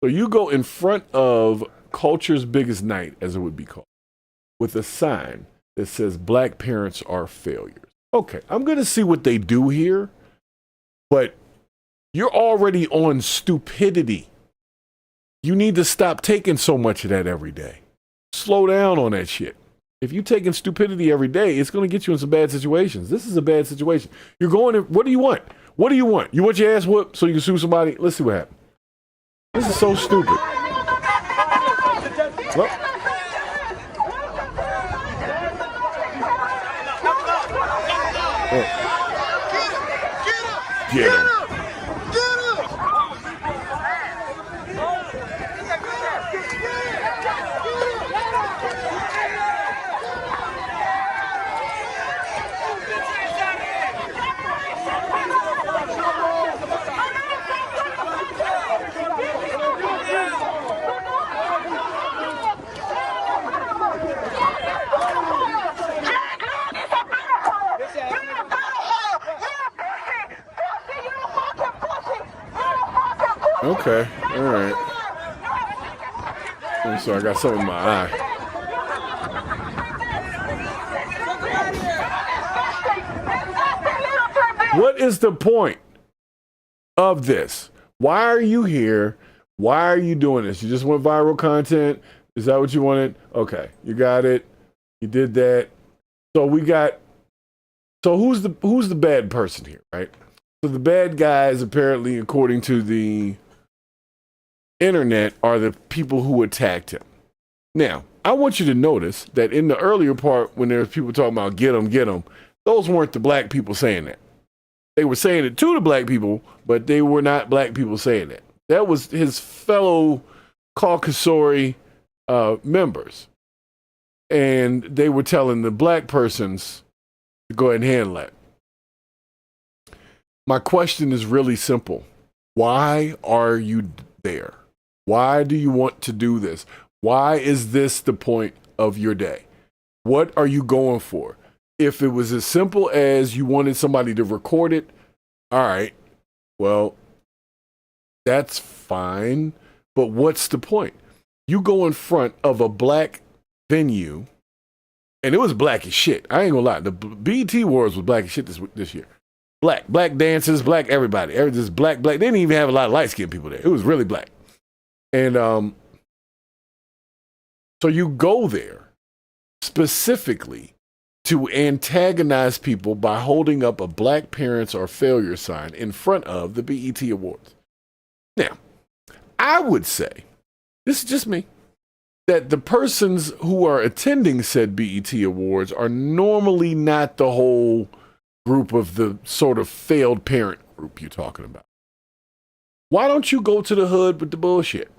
So you go in front of Culture's Biggest Night, as it would be called, with a sign that says, "Black parents are failures." Okay, I'm going to see what they do here, but you're already on stupidity. You need to stop taking so much of that every day. Slow down on that shit. If you're taking stupidity every day, it's going to get you in some bad situations. This is a bad situation. You're going in, what do you want? What do you want? You want your ass whooped so you can sue somebody? Let's see what happens. This is so stupid. Well, get him. Okay, all right. I'm sorry, I got something in my eye. What is the point of this? Why are you here? Why are you doing this? You just want viral content? Is that what you wanted? Okay, you got it. You did that. So who's the bad person here, right? So the bad guys, apparently, according to the internet, are the people who attacked him. Now, I want you to notice that in the earlier part, when there was people talking about get them, those weren't the black people saying that. They were saying it to the black people, but they were not black people saying that. That was his fellow Caucasoid members. And they were telling the black persons to go ahead and handle that. My question is really simple. Why are you there? Why do you want to do this? Why is this the point of your day? What are you going for? If it was as simple as you wanted somebody to record it, all right, well, that's fine. But what's the point? You go in front of a black venue, and it was black as shit. I ain't gonna lie. The BET Awards was black as shit this year. Black dancers, black everybody. Just black. They didn't even have a lot of light-skinned people there. It was really black. And so you go there specifically to antagonize people by holding up a black parents or failure sign in front of the BET Awards. Now, I would say, this is just me, that the persons who are attending said BET Awards are normally not the whole group of the sort of failed parent group you're talking about. Why don't you go to the hood with the bullshit?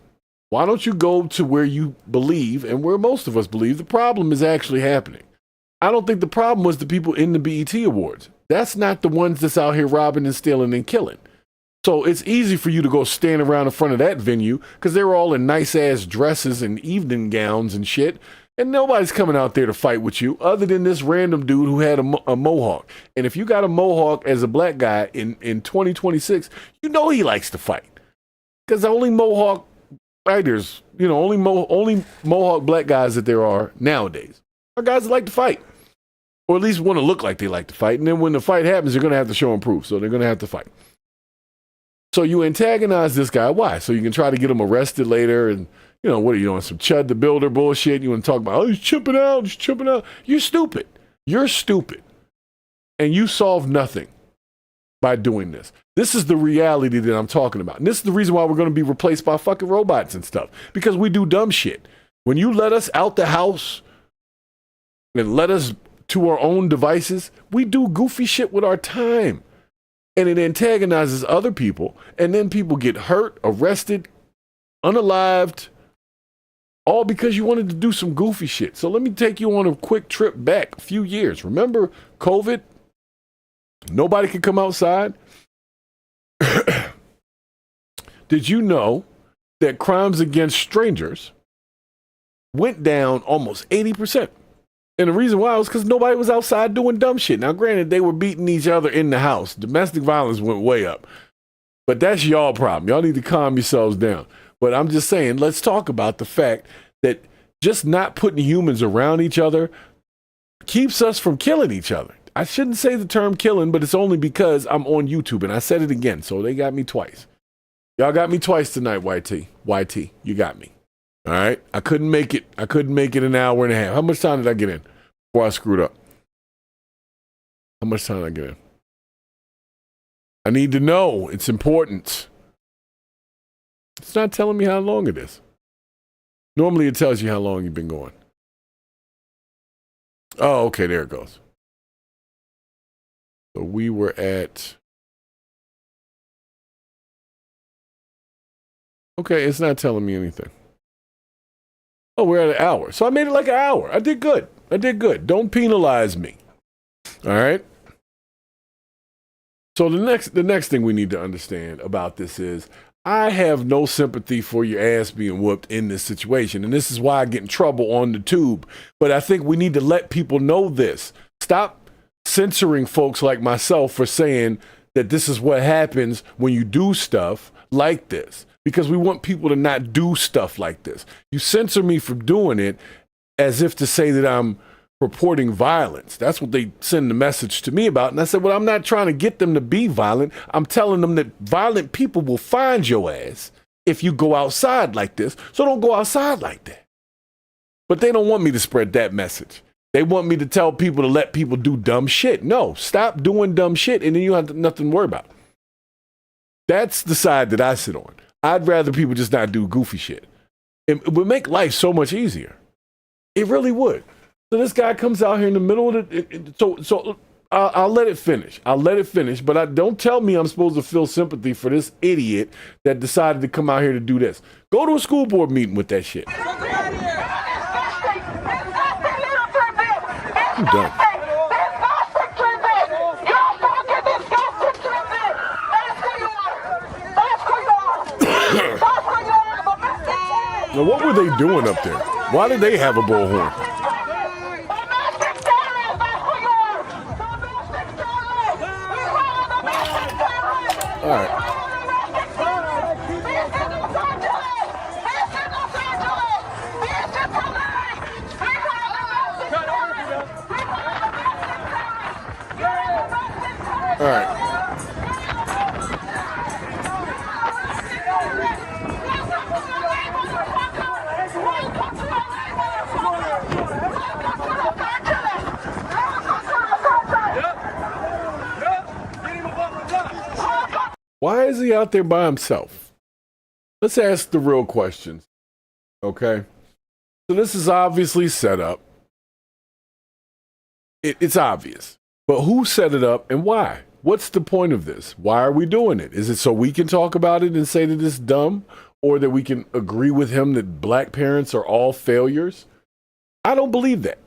Why don't you go to where you believe, and where most of us believe, the problem is actually happening? I don't think the problem was the people in the BET Awards. That's not the ones that's out here robbing and stealing and killing. So it's easy for you to go stand around in front of that venue because they were all in nice-ass dresses and evening gowns and shit, and nobody's coming out there to fight with you other than this random dude who had a mohawk. And if you got a mohawk as a black guy in 2026, you know he likes to fight because the only mohawk fighters, only mohawk black guys that there are nowadays are guys that like to fight, or at least want to look like they like to fight. And then when the fight happens, you're going to have to show them proof, so they're going to have to fight. So you antagonize this guy. Why? So you can try to get him arrested later. And, what are you doing? Some Chud the Builder bullshit? You want to talk about, he's chipping out. You're stupid. You're stupid. And you solve nothing by doing this. This is the reality that I'm talking about. And this is the reason why we're going to be replaced by fucking robots and stuff. Because we do dumb shit. When you let us out the house and let us to our own devices, we do goofy shit with our time. And it antagonizes other people, and then people get hurt, arrested, unalived, all because you wanted to do some goofy shit. So let me take you on a quick trip back a few years. Remember COVID? Nobody could come outside. Did you know that crimes against strangers went down almost 80%? And the reason why was because nobody was outside doing dumb shit. Now, granted, they were beating each other in the house. Domestic violence went way up. But that's y'all problem. Y'all need to calm yourselves down. But I'm just saying, let's talk about the fact that just not putting humans around each other keeps us from killing each other. I shouldn't say the term killing, but it's only because I'm on YouTube, and I said it again, so they got me twice. Y'all got me twice tonight, YT, you got me. All right, I couldn't make it an hour and a half. How much time did I get in before I screwed up? How much time did I get in? I need to know. It's important. It's not telling me how long it is. Normally it tells you how long you've been going. Oh, okay, there it goes. So we were at... Okay, it's not telling me anything. Oh, we're at an hour. So I made it like an hour. I did good. Don't penalize me. All right? So the next thing we need to understand about this is I have no sympathy for your ass being whooped in this situation. And this is why I get in trouble on the tube. But I think we need to let people know this. Stop censoring folks like myself for saying that this is what happens when you do stuff like this. Because we want people to not do stuff like this. You censor me for doing it as if to say that I'm reporting violence. That's what they send the message to me about. And I said, well, I'm not trying to get them to be violent. I'm telling them that violent people will find your ass if you go outside like this. So don't go outside like that. But they don't want me to spread that message. They want me to tell people to let people do dumb shit. No, stop doing dumb shit and then you have nothing to worry about. That's the side that I sit on. I'd rather people just not do goofy shit. It would make life so much easier. It really would. So this guy comes out here in the middle of it. So I'll let it finish. But don't tell me I'm supposed to feel sympathy for this idiot that decided to come out here to do this. Go to a school board meeting with that shit. I'm done. Now, what were they doing up there? Why did they have a bullhorn? All right. All right. Why is he out there by himself? Let's ask the real questions, okay? So this is obviously set up. It's obvious. But who set it up and why? What's the point of this? Why are we doing it? Is it so we can talk about it and say that it's dumb? Or that we can agree with him that black parents are all failures? I don't believe that.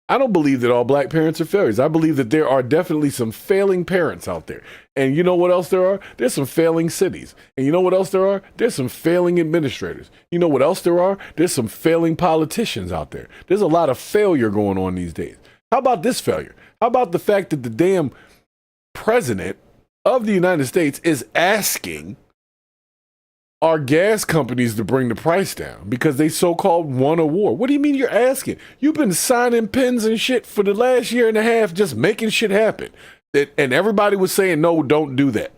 I don't believe that all black parents are failures. I believe that there are definitely some failing parents out there. And you know what else there are? There's some failing cities. And you know what else there are? There's some failing administrators. You know what else there are? There's some failing politicians out there. There's a lot of failure going on these days. How about this failure? How about the fact that the damn president of the United States is asking our gas companies to bring the price down because they so-called won a war? What do you mean you're asking? You've been signing pens and shit for the last year and a half, just making shit happen. And everybody was saying, no, don't do that.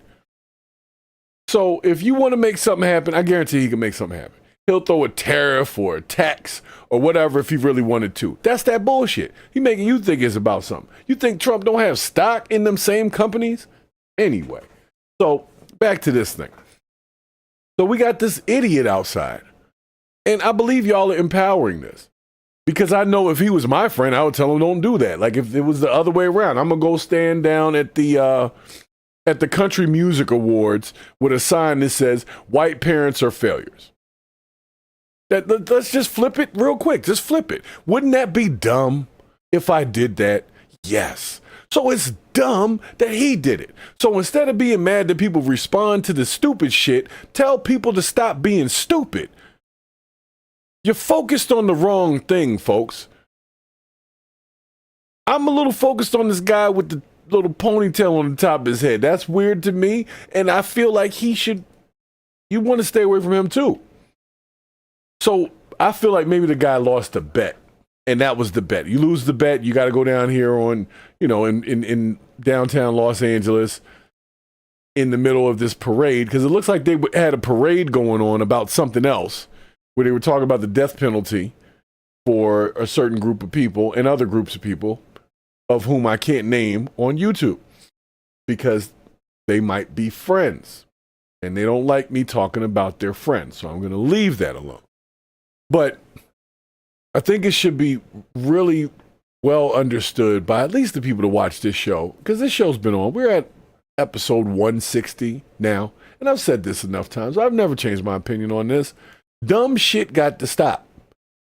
So if you want to make something happen, I guarantee he can make something happen. He'll throw a tariff or a tax or whatever if he really wanted to. That's that bullshit. He making you think it's about something. You think Trump don't have stock in them same companies? Anyway, so back to this thing. So we got this idiot outside, and I believe y'all are empowering this because I know if he was my friend, I would tell him don't do that. Like if it was the other way around, I'm gonna go stand down at the Country Music Awards with a sign that says "White parents are failures." Let's just flip it real quick. Just flip it. Wouldn't that be dumb if I did that? Yes. So it's dumb that he did it. So instead of being mad that people respond to the stupid shit, tell people to stop being stupid. You're focused on the wrong thing, folks. I'm a little focused on this guy with the little ponytail on the top of his head. That's weird to me, and I feel like you want to stay away from him too. So I feel like maybe the guy lost a bet. And that was the bet. You lose the bet, you got to go down here on, in downtown Los Angeles in the middle of this parade, because it looks like they had a parade going on about something else, where they were talking about the death penalty for a certain group of people and other groups of people, of whom I can't name on YouTube, because they might be friends, and they don't like me talking about their friends, so I'm going to leave that alone. But I think it should be really well understood by at least the people that watch this show, because this show's been on. We're at episode 160 now, and I've said this enough times. I've never changed my opinion on this. Dumb shit got to stop.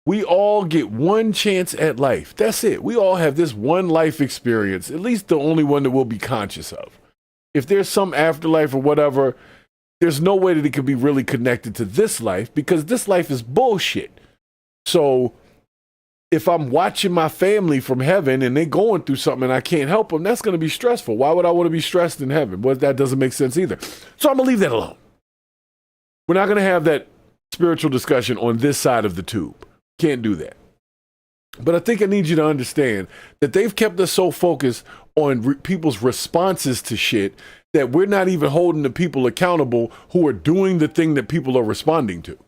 We all get one chance at life. That's it. We all have this one life experience, at least the only one that we'll be conscious of. If there's some afterlife or whatever, there's no way that it could be really connected to this life, because this life is bullshit. So if I'm watching my family from heaven and they're going through something and I can't help them, that's going to be stressful. Why would I want to be stressed in heaven? Well, that doesn't make sense either. So I'm going to leave that alone. We're not going to have that spiritual discussion on this side of the tube. Can't do that. But I think I need you to understand that they've kept us so focused on people's responses to shit that we're not even holding the people accountable who are doing the thing that people are responding to.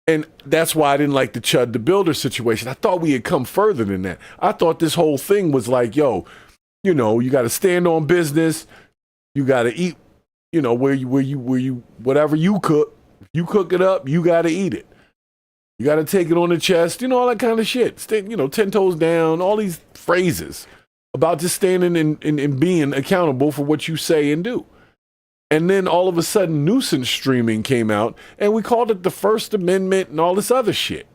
And that's why I didn't like the Chud the Builder situation. I thought we had come further than that. I thought this whole thing was like, yo, you got to stand on business. You got to eat, where you, whatever you cook it up, you got to eat it. You got to take it on the chest, all that kind of shit. 10 toes down, all these phrases about just standing and being accountable for what you say and do. And then all of a sudden, nuisance streaming came out, and we called it the First Amendment and all this other shit.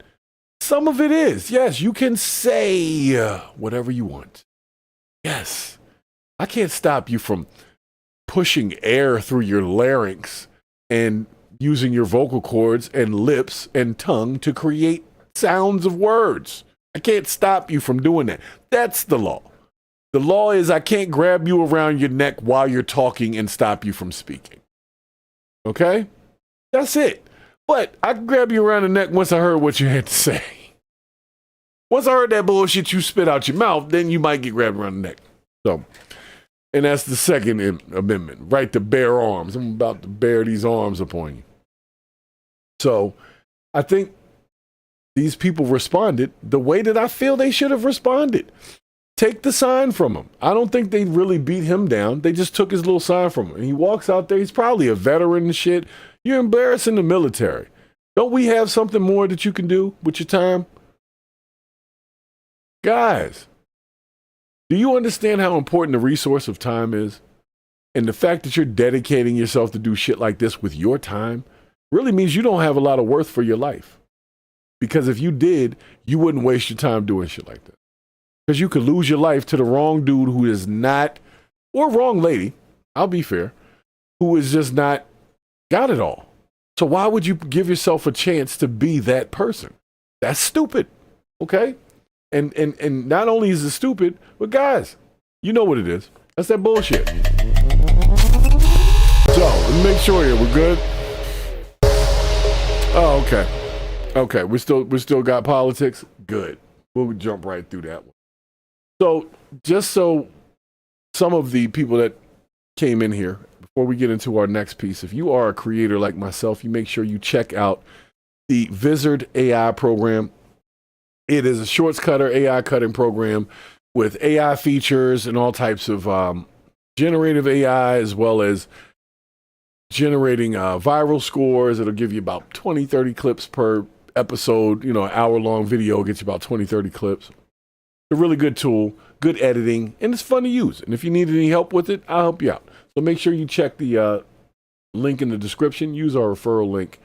Some of it is. Yes, you can say whatever you want. Yes. I can't stop you from pushing air through your larynx and using your vocal cords and lips and tongue to create sounds of words. I can't stop you from doing that. That's the law. The law is I can't grab you around your neck while you're talking and stop you from speaking. Okay? That's it. But I can grab you around the neck once I heard what you had to say. Once I heard that bullshit you spit out your mouth, then you might get grabbed around the neck. So, and that's the Second Amendment, right to bear arms. I'm about to bear these arms upon you. So, I think these people responded the way that I feel they should have responded. Take the sign from him. I don't think they really beat him down. They just took his little sign from him. And he walks out there. He's probably a veteran and shit. You're embarrassing the military. Don't we have something more that you can do with your time? Guys, do you understand how important the resource of time is? And the fact that you're dedicating yourself to do shit like this with your time really means you don't have a lot of worth for your life. Because if you did, you wouldn't waste your time doing shit like that. Because you could lose your life to the wrong dude who is not, or wrong lady, I'll be fair, who is just not got it all. So why would you give yourself a chance to be that person? That's stupid, okay? And not only is it stupid, but guys, you know what it is. That's that bullshit. So, let's make sure here, we're good? Oh, okay. Okay, we still got politics? Good. We'll jump right through that one. So, just so some of the people that came in here, before we get into our next piece, if you are a creator like myself, you make sure you check out the Wizard AI program. It is a shorts cutter AI cutting program with AI features and all types of generative AI, as well as generating viral scores. It'll give you about 20, 30 clips per episode. An hour-long video gets you about 20, 30 clips. It's a really good tool, good editing, and it's fun to use. And if you need any help with it, I'll help you out. So make sure you check the link in the description. Use our referral link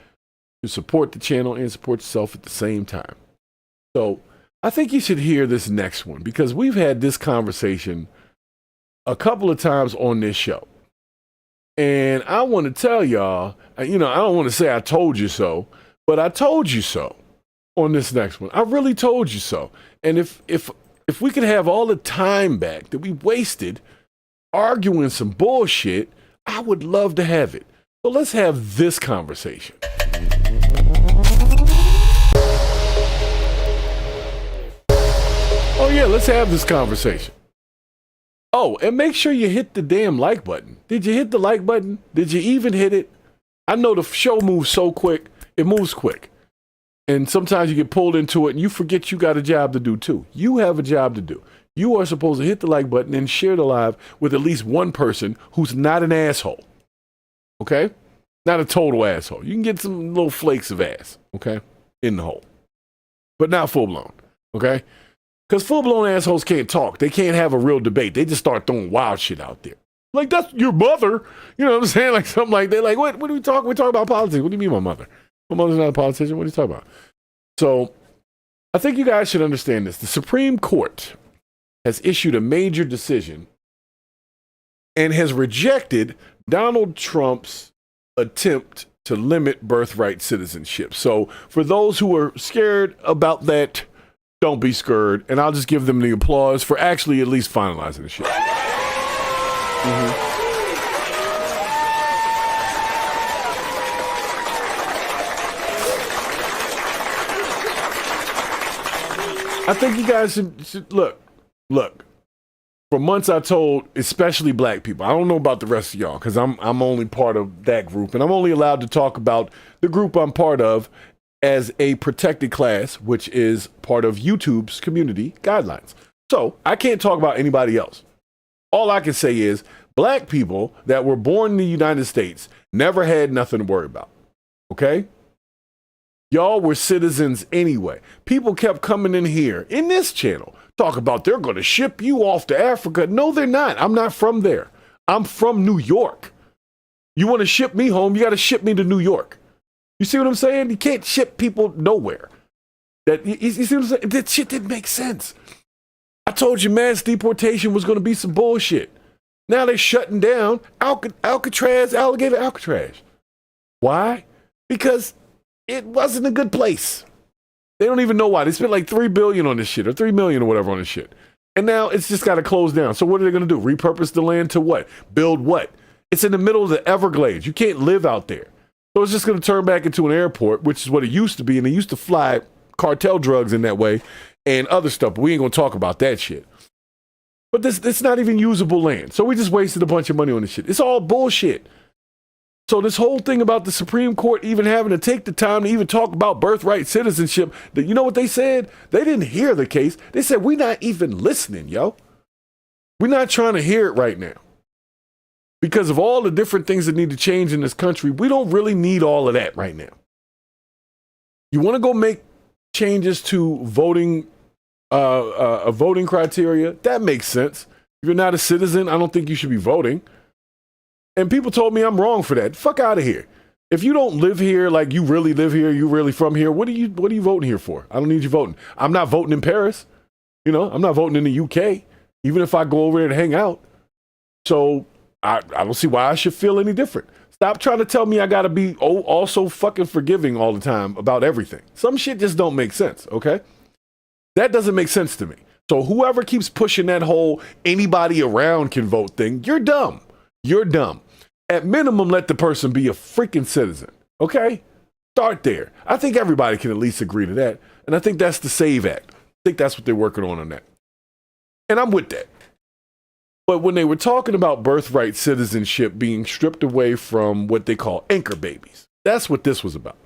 to support the channel and support yourself at the same time. So I think you should hear this next one, because we've had this conversation a couple of times on this show. And I want to tell y'all, I don't want to say I told you so, but I told you so on this next one. I really told you so. And if we could have all the time back that we wasted arguing some bullshit, I would love to have it. So let's have this conversation. Oh yeah, let's have this conversation. Oh, and make sure you hit the damn like button. Did you hit the like button? Did you even hit it? I know the show moves so quick. It moves quick. And sometimes you get pulled into it and you forget you got a job to do too. You have a job to do. You are supposed to hit the like button and share the live with at least one person who's not an asshole. Okay? Not a total asshole. You can get some little flakes of ass, okay, in the hole. But not full blown, okay? Because full-blown assholes can't talk. They can't have a real debate. They just start throwing wild shit out there. Like, that's your mother. You know what I'm saying? Like, something like that. Like, what are we talking? We're talking about politics. What do you mean my mother? My mother's not a politician. What are you talking about? So, I think you guys should understand this. The Supreme Court has issued a major decision and has rejected Donald Trump's attempt to limit birthright citizenship. So, for those who are scared about that, don't be scared, and I'll just give them the applause for actually at least finalizing the shit. I think you guys should look. For months I told, especially black people, I don't know about the rest of y'all, because I'm only part of that group, and I'm only allowed to talk about the group I'm part of as a protected class, which is part of YouTube's community guidelines. So I can't talk about anybody else. All I can say is black people that were born in the United States never had nothing to worry about. Okay? Y'all were citizens anyway. People kept coming in here, in this channel, talk about they're going to ship you off to Africa. No, they're not. I'm not from there. I'm from New York. You want to ship me home, you got to ship me to New York. You see what I'm saying? You can't ship people nowhere. You see what I'm saying? That shit didn't make sense. I told you mass deportation was going to be some bullshit. Now they're shutting down Alcatraz, Alligator Alcatraz. Why? Because it wasn't a good place. They don't even know why. They spent like $3 billion on this shit, or $3 million or whatever on this shit. And now it's just got to close down. So what are they going to do? Repurpose the land to what? Build what? It's in the middle of the Everglades. You can't live out there. So it's just going to turn back into an airport, which is what it used to be. And they used to fly cartel drugs in that way and other stuff. But we ain't going to talk about that shit. But it's not even usable land. So we just wasted a bunch of money on this shit. It's all bullshit. So this whole thing about the Supreme Court even having to take the time to even talk about birthright citizenship, you know what they said? They didn't hear the case. They said, we're not even listening, yo. We're not trying to hear it right now. Because of all the different things that need to change in this country, we don't really need all of that right now. You want to go make changes to voting, a voting criteria? That makes sense. If you're not a citizen, I don't think you should be voting. And people told me I'm wrong for that. Fuck out of here. If you don't live here, like you really live here, you really from here, what are you voting here for? I don't need you voting. I'm not voting in Paris. I'm not voting in the UK, even if I go over there to hang out. So I don't see why I should feel any different. Stop trying to tell me I got to be also fucking forgiving all the time about everything. Some shit just don't make sense, okay? That doesn't make sense to me. So whoever keeps pushing that whole anybody around can vote thing, you're dumb. You're dumb. At minimum, let the person be a freaking citizen, okay? Start there. I think everybody can at least agree to that. And I think that's the SAVE Act. I think that's what they're working on that. And I'm with that. But when they were talking about birthright citizenship being stripped away from what they call anchor babies, that's what this was about.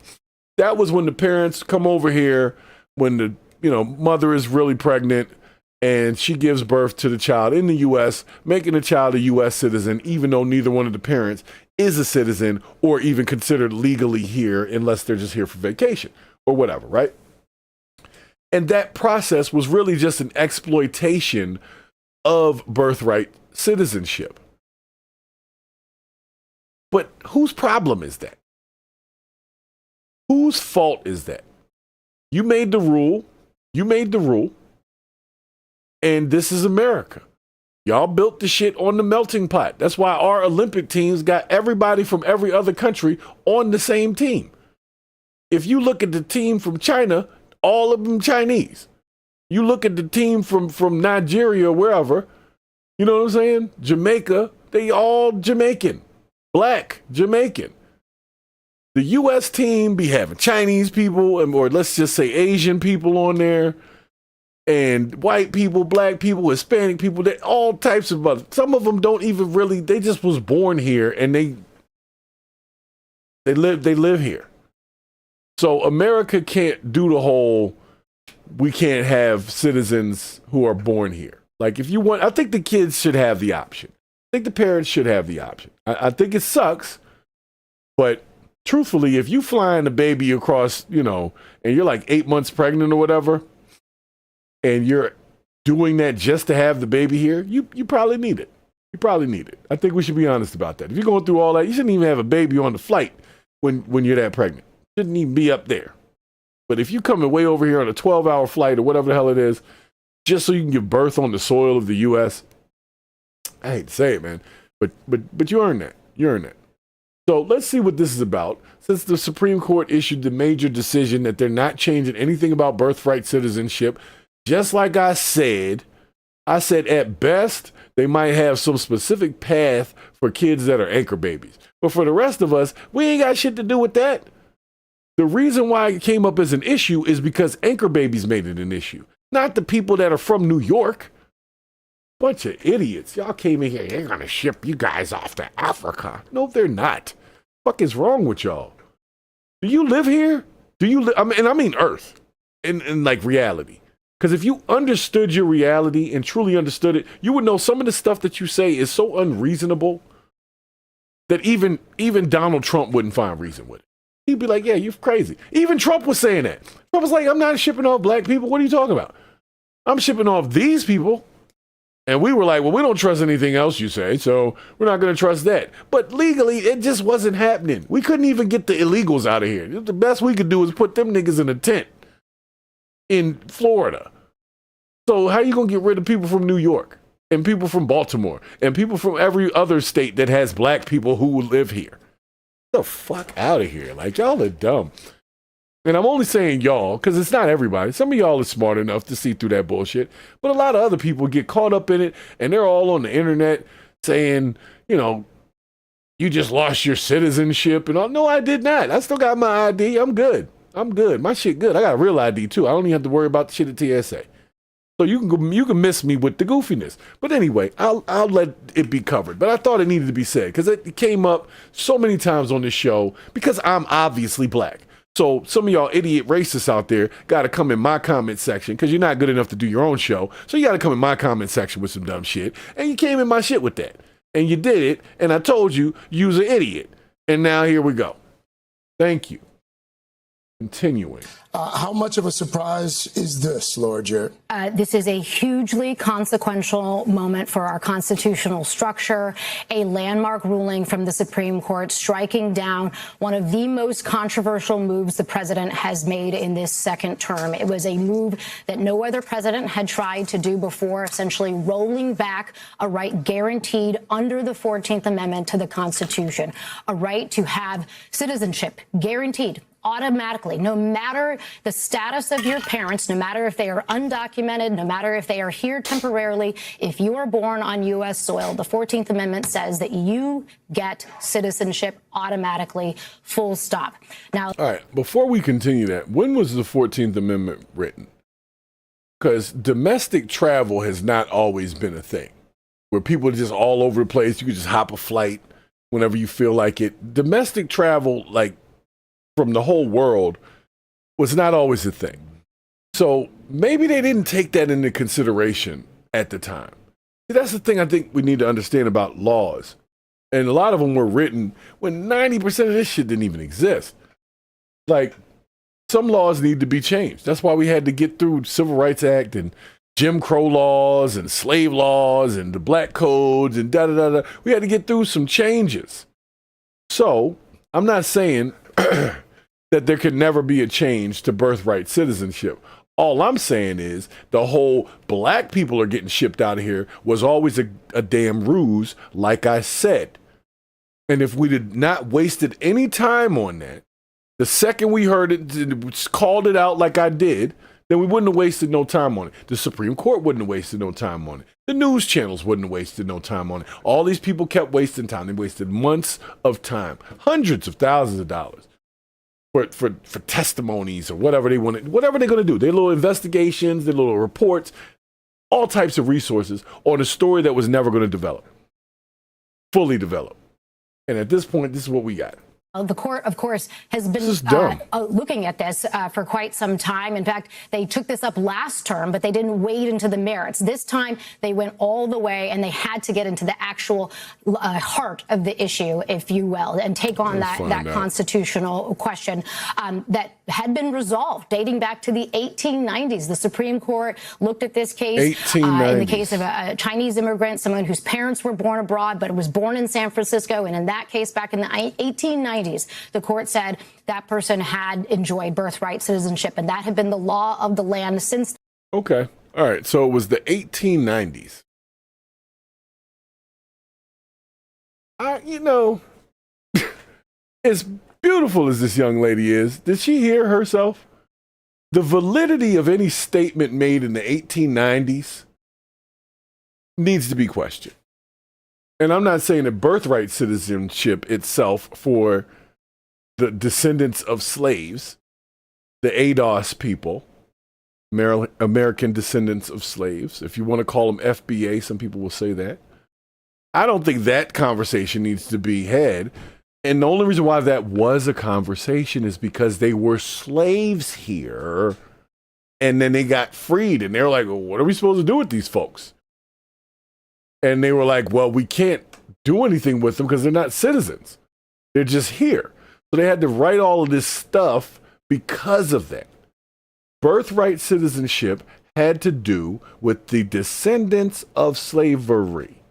That was when the parents come over here, when the mother is really pregnant, and she gives birth to the child in the U.S., making the child a U.S. citizen, even though neither one of the parents is a citizen or even considered legally here unless they're just here for vacation or whatever, right? And that process was really just an exploitation of birthright citizenship. But whose problem is that? Whose fault is that? You made the rule. You made the rule. And this is America. Y'all built the shit on the melting pot. That's why our Olympic teams got everybody from every other country on the same team. If you look at the team from China, all of them Chinese. You look at the team from Nigeria, wherever, you know what I'm saying? Jamaica, they all Jamaican, black Jamaican. The U.S. team be having Chinese people, or let's just say Asian people on there, and white people, black people, Hispanic people, they all types of others. Some of them don't even really, they just was born here and they live here. So America can't do the whole, we can't have citizens who are born here. Like if you want, I think the kids should have the option. I think the parents should have the option. I think it sucks, but truthfully, if you flying a baby across, and you're like 8 months pregnant or whatever, and you're doing that just to have the baby here, you probably need it. You probably need it. I think we should be honest about that. If you're going through all that, you shouldn't even have a baby on the flight when you're that pregnant. Shouldn't even be up there. But if you coming way over here on a 12-hour flight or whatever the hell it is, just so you can give birth on the soil of the U.S., I hate to say it, man, but you earn that. You earn that. So let's see what this is about. Since the Supreme Court issued the major decision that they're not changing anything about birthright citizenship, just like I said at best, they might have some specific path for kids that are anchor babies. But for the rest of us, we ain't got shit to do with that. The reason why it came up as an issue is because anchor babies made it an issue, not the people that are from New York. Bunch of idiots. Y'all came in here, they're going to ship you guys off to Africa. No, they're not. What the fuck is wrong with y'all? Do you live here? Do you I mean Earth in like reality. Because if you understood your reality and truly understood it, you would know some of the stuff that you say is so unreasonable that even Donald Trump wouldn't find reason with it. He'd be like, yeah, you're crazy. Even Trump was saying that. Trump was like, I'm not shipping off black people. What are you talking about? I'm shipping off these people. And we were like, well, we don't trust anything else you say, so we're not going to trust that. But legally, it just wasn't happening. We couldn't even get the illegals out of here. The best we could do was put them niggas in a tent in Florida. So how you going to get rid of people from New York and people from Baltimore and people from every other state that has black people who live here? Get the fuck out of here. Like, y'all are dumb. And I'm only saying y'all because it's not everybody. Some of y'all are smart enough to see through that bullshit. But a lot of other people get caught up in it and they're all on the internet saying, you just lost your citizenship and all. No, I did not. I still got my ID. I'm good. My shit good. I got a real ID too. I don't even have to worry about the shit at TSA. So you can miss me with the goofiness. But anyway, I'll let it be covered. But I thought it needed to be said because it came up so many times on this show because I'm obviously black. So some of y'all idiot racists out there got to come in my comment section because you're not good enough to do your own show. So you got to come in my comment section with some dumb shit. And you came in my shit with that. And you did it. And I told you, you's an idiot. And now here we go. Thank you. Continuing. How much of a surprise is this, Laura Jarrett? This is a hugely consequential moment for our constitutional structure, a landmark ruling from the Supreme Court striking down one of the most controversial moves the president has made in this second term. It was a move that no other president had tried to do before, essentially rolling back a right guaranteed under the 14th Amendment to the Constitution, a right to have citizenship guaranteed automatically, no matter the status of your parents, no matter if they are undocumented, no matter if they are here temporarily, if you are born on U.S. soil, the 14th Amendment says that you get citizenship automatically, full stop. Now, all right, before we continue that, when was the 14th Amendment written? Because domestic travel has not always been a thing, where people are just all over the place. You can just hop a flight whenever you feel like it. Domestic travel, like, from the whole world was not always a thing. So maybe they didn't take that into consideration at the time. See, that's the thing I think we need to understand about laws. And a lot of them were written when 90% of this shit didn't even exist. Like, some laws need to be changed. That's why we had to get through Civil Rights Act and Jim Crow laws and slave laws and the black codes and da-da-da-da. We had to get through some changes. So I'm not saying that there could never be a change to birthright citizenship. All I'm saying is the whole black people are getting shipped out of here was always a damn ruse, like I said. And if we did not wasted any time on that, the second we heard it, called it out like I did, then we wouldn't have wasted no time on it. The Supreme Court wouldn't have wasted no time on it. The news channels wouldn't have wasted no time on it. All these people kept wasting time. They wasted months of time, hundreds of thousands of dollars for testimonies or whatever they wanted, whatever they're going to do. Their little investigations, their little reports, all types of resources on a story that was never going to develop, fully develop. And at this point, this is what we got. The court, of course, has been looking at this for quite some time. In fact, they took this up last term, but they didn't wade into the merits. This time, they went all the way, and they had to get into the actual heart of the issue, if you will, and take on that constitutional question that had been resolved dating back to the 1890s. The Supreme Court looked at this case in the case of a Chinese immigrant, someone whose parents were born abroad, but was born in San Francisco. And in that case, back in the 1890s, the court said that person had enjoyed birthright citizenship, and that had been the law of the land since. Okay. All right. So it was the 1890s. You know, as beautiful as this young lady is, did she hear herself? The validity of any statement made in the 1890s needs to be questioned. And I'm not saying that birthright citizenship itself for the descendants of slaves, the ADOS people, American descendants of slaves, if you want to call them FBA, some people will say that. I don't think that conversation needs to be had. And the only reason why that was a conversation is because they were slaves here and then they got freed and they're like, well, what are we supposed to do with these folks? And they were like, well, we can't do anything with them because they're not citizens. They're just here. So they had to write all of this stuff because of that. Birthright citizenship had to do with the descendants of slavery.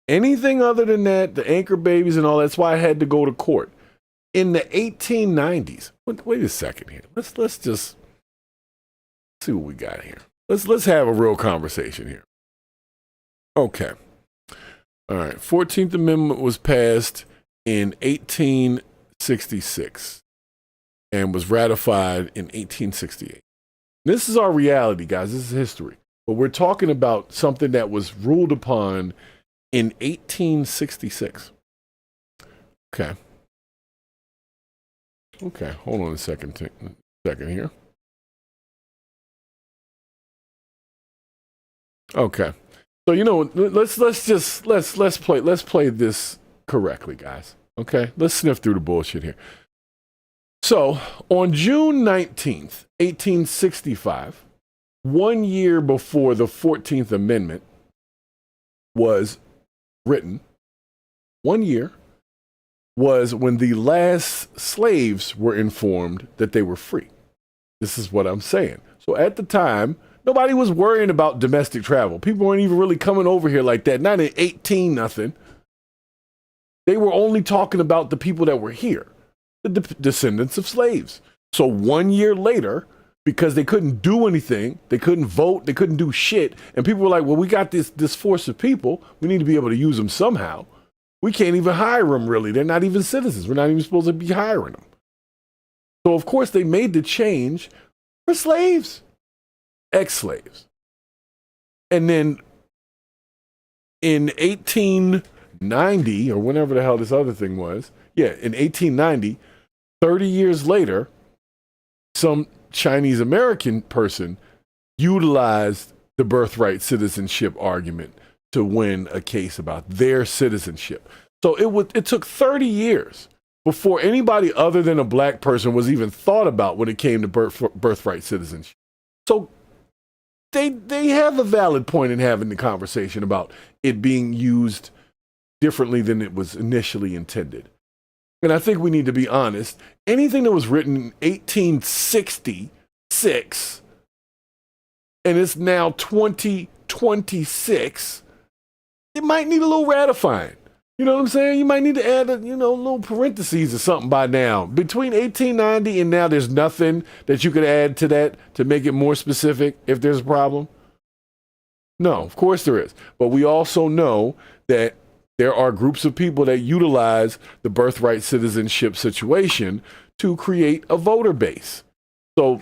Anything other than that, the anchor babies and all, that's why I had to go to court. In the 1890s, wait a second here. Let's just see what we got here. Let's have a real conversation here. Okay. All right. 14th Amendment was passed in 1866 and was ratified in 1868. This is our reality, guys. This is history. But we're talking about something that was ruled upon in 1866. Okay. Okay. Hold on a second here. Okay. So, you know, let's play this correctly, guys. Okay? Let's sniff through the bullshit here. So, on June 19th, 1865, 1 year before the 14th Amendment was written, 1 year, was when the last slaves were informed that they were free. This is what I'm saying. So at the time, nobody was worrying about domestic travel. People weren't even really coming over here like that. Not in 18 nothing. They were only talking about the people that were here, the descendants of slaves. So 1 year later, because they couldn't do anything, they couldn't vote, they couldn't do shit, and people were like, well, we got this force of people. We need to be able to use them somehow. We can't even hire them, really. They're not even citizens. We're not even supposed to be hiring them. So, of course, they made the change for slaves, ex-slaves. And then in 1890, or whenever the hell this other thing was, in 1890, 30 years later, some Chinese American person utilized the birthright citizenship argument to win a case about their citizenship. So it took 30 years before anybody other than a black person was even thought about when it came to birthright citizenship. So they have a valid point in having the conversation about it being used differently than it was initially intended. And I think we need to be honest. Anything that was written in 1866 and it's now 2026, it might need a little ratifying. You know what I'm saying? You might need to add a little parentheses or something by now. Between 1890 and now, there's nothing that you could add to that to make it more specific if there's a problem. No, of course there is. But we also know that there are groups of people that utilize the birthright citizenship situation to create a voter base. So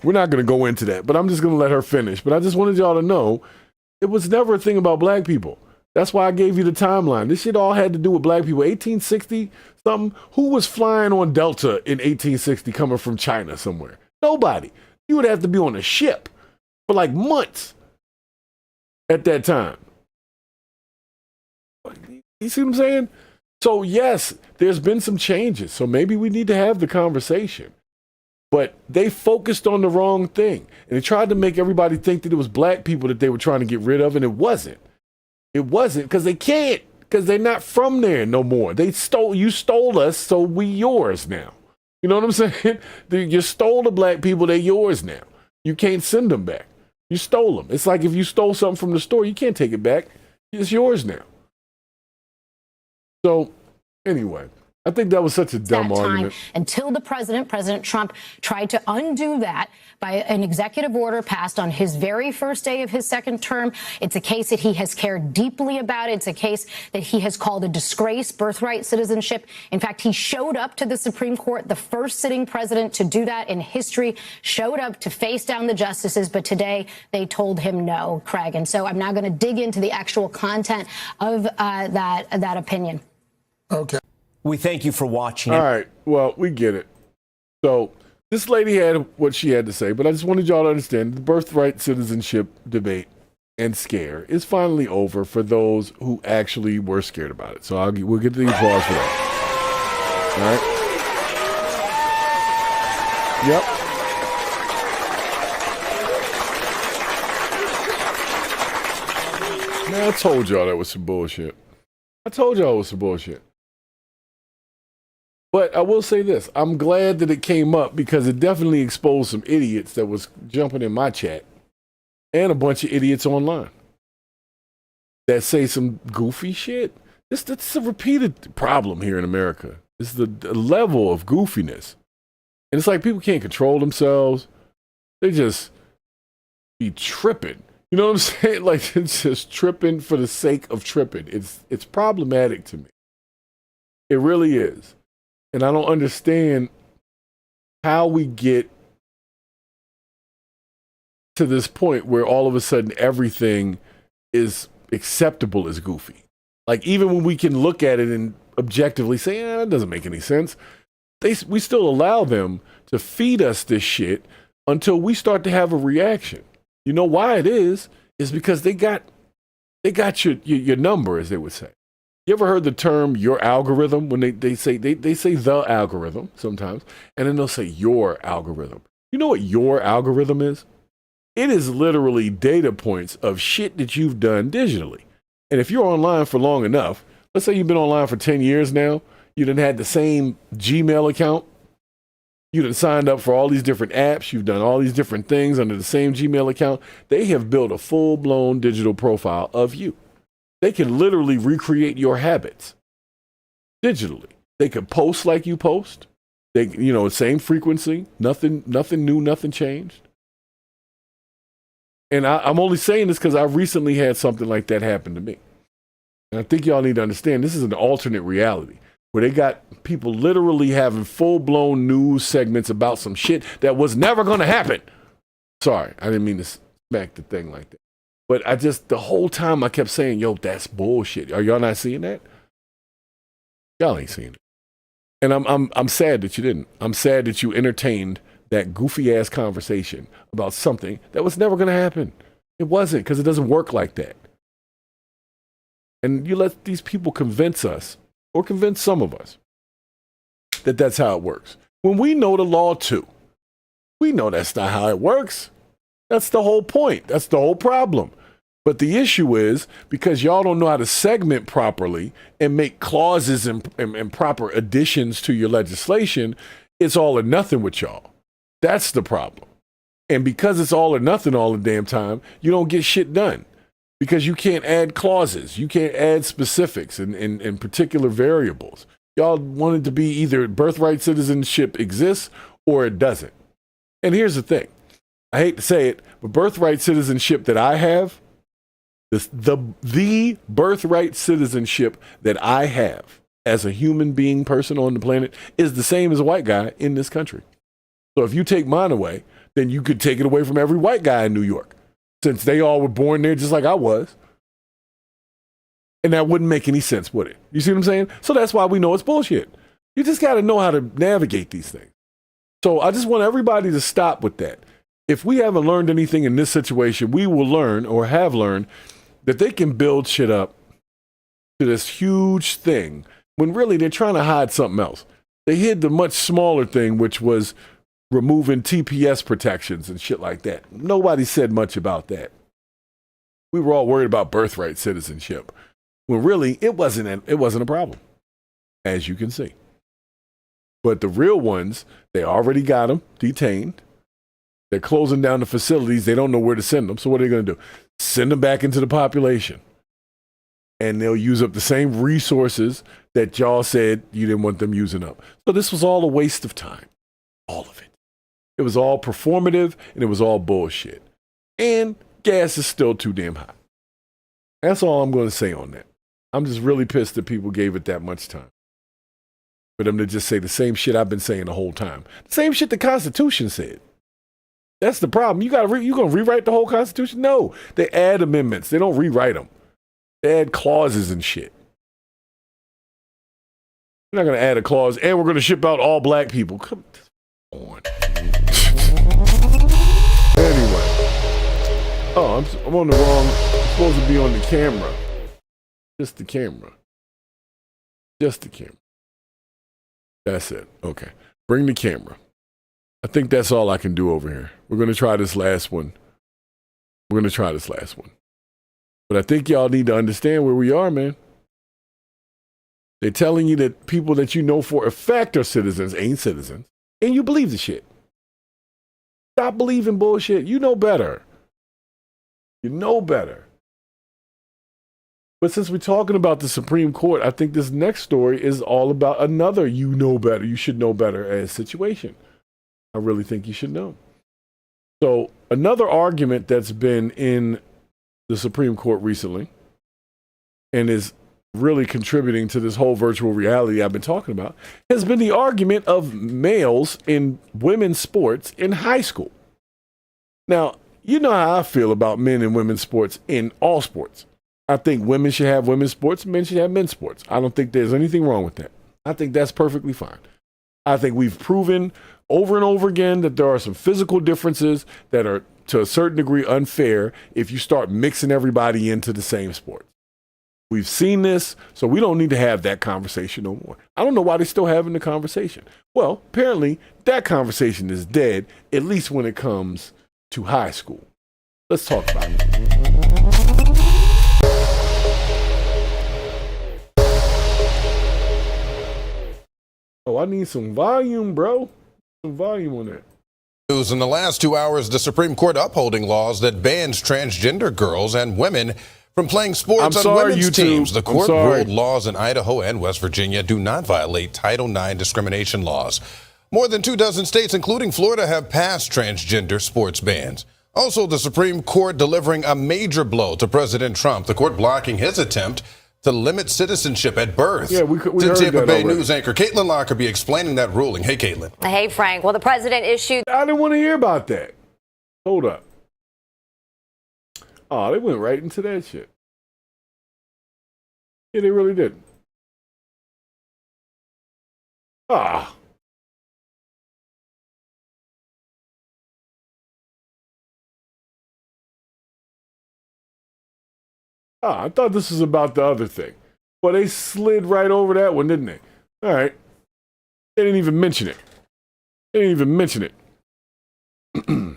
we're not going to go into that, but I'm just going to let her finish. But I just wanted y'all to know it was never a thing about black people. That's why I gave you the timeline. This shit all had to do with black people. 1860 something. Who was flying on Delta in 1860 coming from China somewhere? Nobody. You would have to be on a ship for like months at that time. You see what I'm saying? So yes, there's been some changes. So maybe we need to have the conversation. But they focused on the wrong thing. And they tried to make everybody think that it was black people that they were trying to get rid of, and it wasn't. It wasn't, because they can't, because they're not from there no more. You stole us, so we yours now. You know what I'm saying? You stole the black people, they're yours now. You can't send them back. You stole them. It's like if you stole something from the store, you can't take it back. It's yours now. So, anyway, I think that was such a dumb argument. Until President Trump, tried to undo that by an executive order passed on his very first day of his second term. It's a case that he has cared deeply about. It's a case that he has called a disgrace, birthright citizenship. In fact, he showed up to the Supreme Court, the first sitting president to do that in history, showed up to face down the justices. But today they told him no, Craig. And so I'm now going to dig into the actual content of that opinion. Okay. We thank you for watching. All right. Well, we get it. So this lady had what she had to say, but I just wanted y'all to understand the birthright citizenship debate and scare is finally over for those who actually were scared about it. So we'll get the applause for that. All right? Yep. Man, I told y'all that was some bullshit. But I will say this. I'm glad that it came up because it definitely exposed some idiots that was jumping in my chat and a bunch of idiots online that say some goofy shit. That's a repeated problem here in America. It's the level of goofiness. And it's like people can't control themselves. They just be tripping. You know what I'm saying? Like, it's just tripping for the sake of tripping. It's problematic to me. It really is. And I don't understand how we get to this point where all of a sudden everything is acceptable as goofy. Like, even when we can look at it and objectively say, that doesn't make any sense, we still allow them to feed us this shit until we start to have a reaction. You know why it is? It's because they got your number, as they would say. You ever heard the term your algorithm? When they say the algorithm sometimes, and then they'll say your algorithm. You know what your algorithm is? It is literally data points of shit that you've done digitally. And if you're online for long enough, Let's say you've been online for 10 years now. You done had the same Gmail account. You done signed up for all these different apps. You've done all these different things under the same Gmail account. They have built a full-blown digital profile of you. They can literally recreate your habits digitally. They could post like you post. They, same frequency, nothing new, nothing changed. And I'm only saying this because I recently had something like that happen to me. And I think y'all need to understand this is an alternate reality where they got people literally having full-blown news segments about some shit that was never going to happen. Sorry, I didn't mean to smack the thing like that. But the whole time I kept saying, yo, that's bullshit. Are y'all not seeing that? Y'all ain't seeing it. And I'm sad that you didn't. I'm sad that you entertained that goofy ass conversation about something that was never going to happen. It wasn't, because it doesn't work like that. And you let these people convince us, or convince some of us, that that's how it works. When we know the law too, we know that's not how it works. That's the whole point. That's the whole problem. But the issue is, because y'all don't know how to segment properly and make clauses and proper additions to your legislation, it's all or nothing with y'all. That's the problem. And because it's all or nothing all the damn time, you don't get shit done. Because you can't add clauses. You can't add specifics and particular variables. Y'all want it to be either birthright citizenship exists or it doesn't. And here's the thing. I hate to say it, but birthright citizenship that I have, the birthright citizenship that I have as a human being person on the planet is the same as a white guy in this country. So if you take mine away, then you could take it away from every white guy in New York, since they all were born there just like I was. And that wouldn't make any sense, would it? You see what I'm saying? So that's why we know it's bullshit. You just got to know how to navigate these things. So I just want everybody to stop with that. If we haven't learned anything in this situation, we will learn, or have learned, that they can build shit up to this huge thing when really they're trying to hide something else. They hid the much smaller thing, which was removing TPS protections and shit like that. Nobody said much about that. We were all worried about birthright citizenship, when really it wasn't a problem, as you can see. But the real ones, they already got them detained. They're closing down the facilities. They don't know where to send them. So what are they going to do? Send them back into the population. And they'll use up the same resources that y'all said you didn't want them using up. So this was all a waste of time. All of it. It was all performative, and it was all bullshit. And gas is still too damn high. That's all I'm going to say on that. I'm just really pissed that people gave it that much time for them to just say the same shit I've been saying the whole time. The same shit the Constitution said. That's the problem. You going to rewrite the whole Constitution? No. They add amendments. They don't rewrite them. They add clauses and shit. You're not going to add a clause, and we're going to ship out all black people. Come on. Anyway. Oh, I'm on the wrong. I'm supposed to be on the camera. Just the camera. Just the camera. That's it. Okay. Bring the camera. I think that's all I can do over here. We're going to try this last one. But I think y'all need to understand where we are, man. They're telling you that people that you know for a fact are citizens ain't citizens. And you believe the shit. Stop believing bullshit. You know better. You know better. But since we're talking about the Supreme Court, I think this next story is all about another you know better, you should know better as situation. I really think you should know. So another argument that's been in the Supreme Court recently and is really contributing to this whole virtual reality I've been talking about has been the argument of males in women's sports in high school. Now, you know how I feel about men and women's sports in all sports. I think women should have women's sports, men should have men's sports. I don't think there's anything wrong with that. I think that's perfectly fine. I think we've proven over and over again that there are some physical differences that are to a certain degree unfair if you start mixing everybody into the same sport. We've seen this, so we don't need to have that conversation no more. I don't know why they're still having the conversation. Well, apparently that conversation is dead, at least when it comes to high school. Let's talk about it. Oh, I need some volume, bro. Some volume on that. News in the last 2 hours, the Supreme Court upholding laws that bans transgender girls and women from playing sports on women's teams. The court ruled laws in Idaho and West Virginia do not violate Title IX discrimination laws. More than 24 states, including Florida, have passed transgender sports bans. Also, the Supreme Court delivering a major blow to President Trump, the court blocking his attempt to limit citizenship at birth. Yeah, we heard Tampa that Bay already. News anchor Caitlin Lockerbie explaining that ruling. Hey, Caitlin. Hey, Frank. Well, the president issued... I didn't want to hear about that. Hold up. Oh, they went right into that shit. Yeah, they really did. Ah. I thought this was about the other thing. Well, they slid right over that one, didn't they? All right. They didn't even mention it. They didn't even mention it.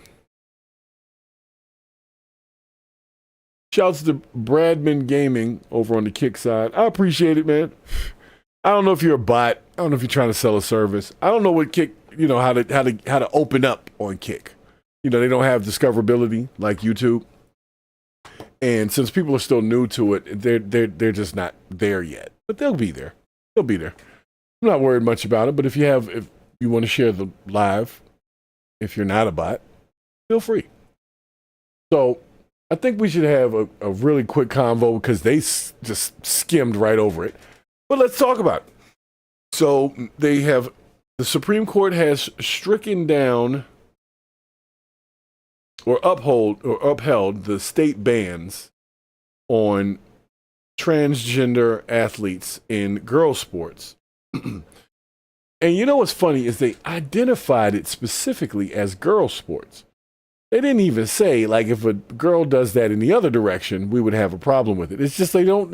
Shouts to Bradman Gaming over on the Kick side. I appreciate it, man. I don't know if you're a bot. I don't know if you're trying to sell a service. I don't know what Kick, how to open up on Kick. They don't have discoverability like YouTube. And since people are still new to it, they're just not there yet. But they'll be there. They'll be there. I'm not worried much about it. But if you want to share the live, if you're not a bot, feel free. So I think we should have a really quick convo because they just skimmed right over it. But let's talk about it. So the Supreme Court has stricken down or upheld the state bans on transgender athletes in girls' sports. And you know what's funny is they identified it specifically as girls' sports. They didn't even say, like, if a girl does that in the other direction, we would have a problem with it. It's just they don't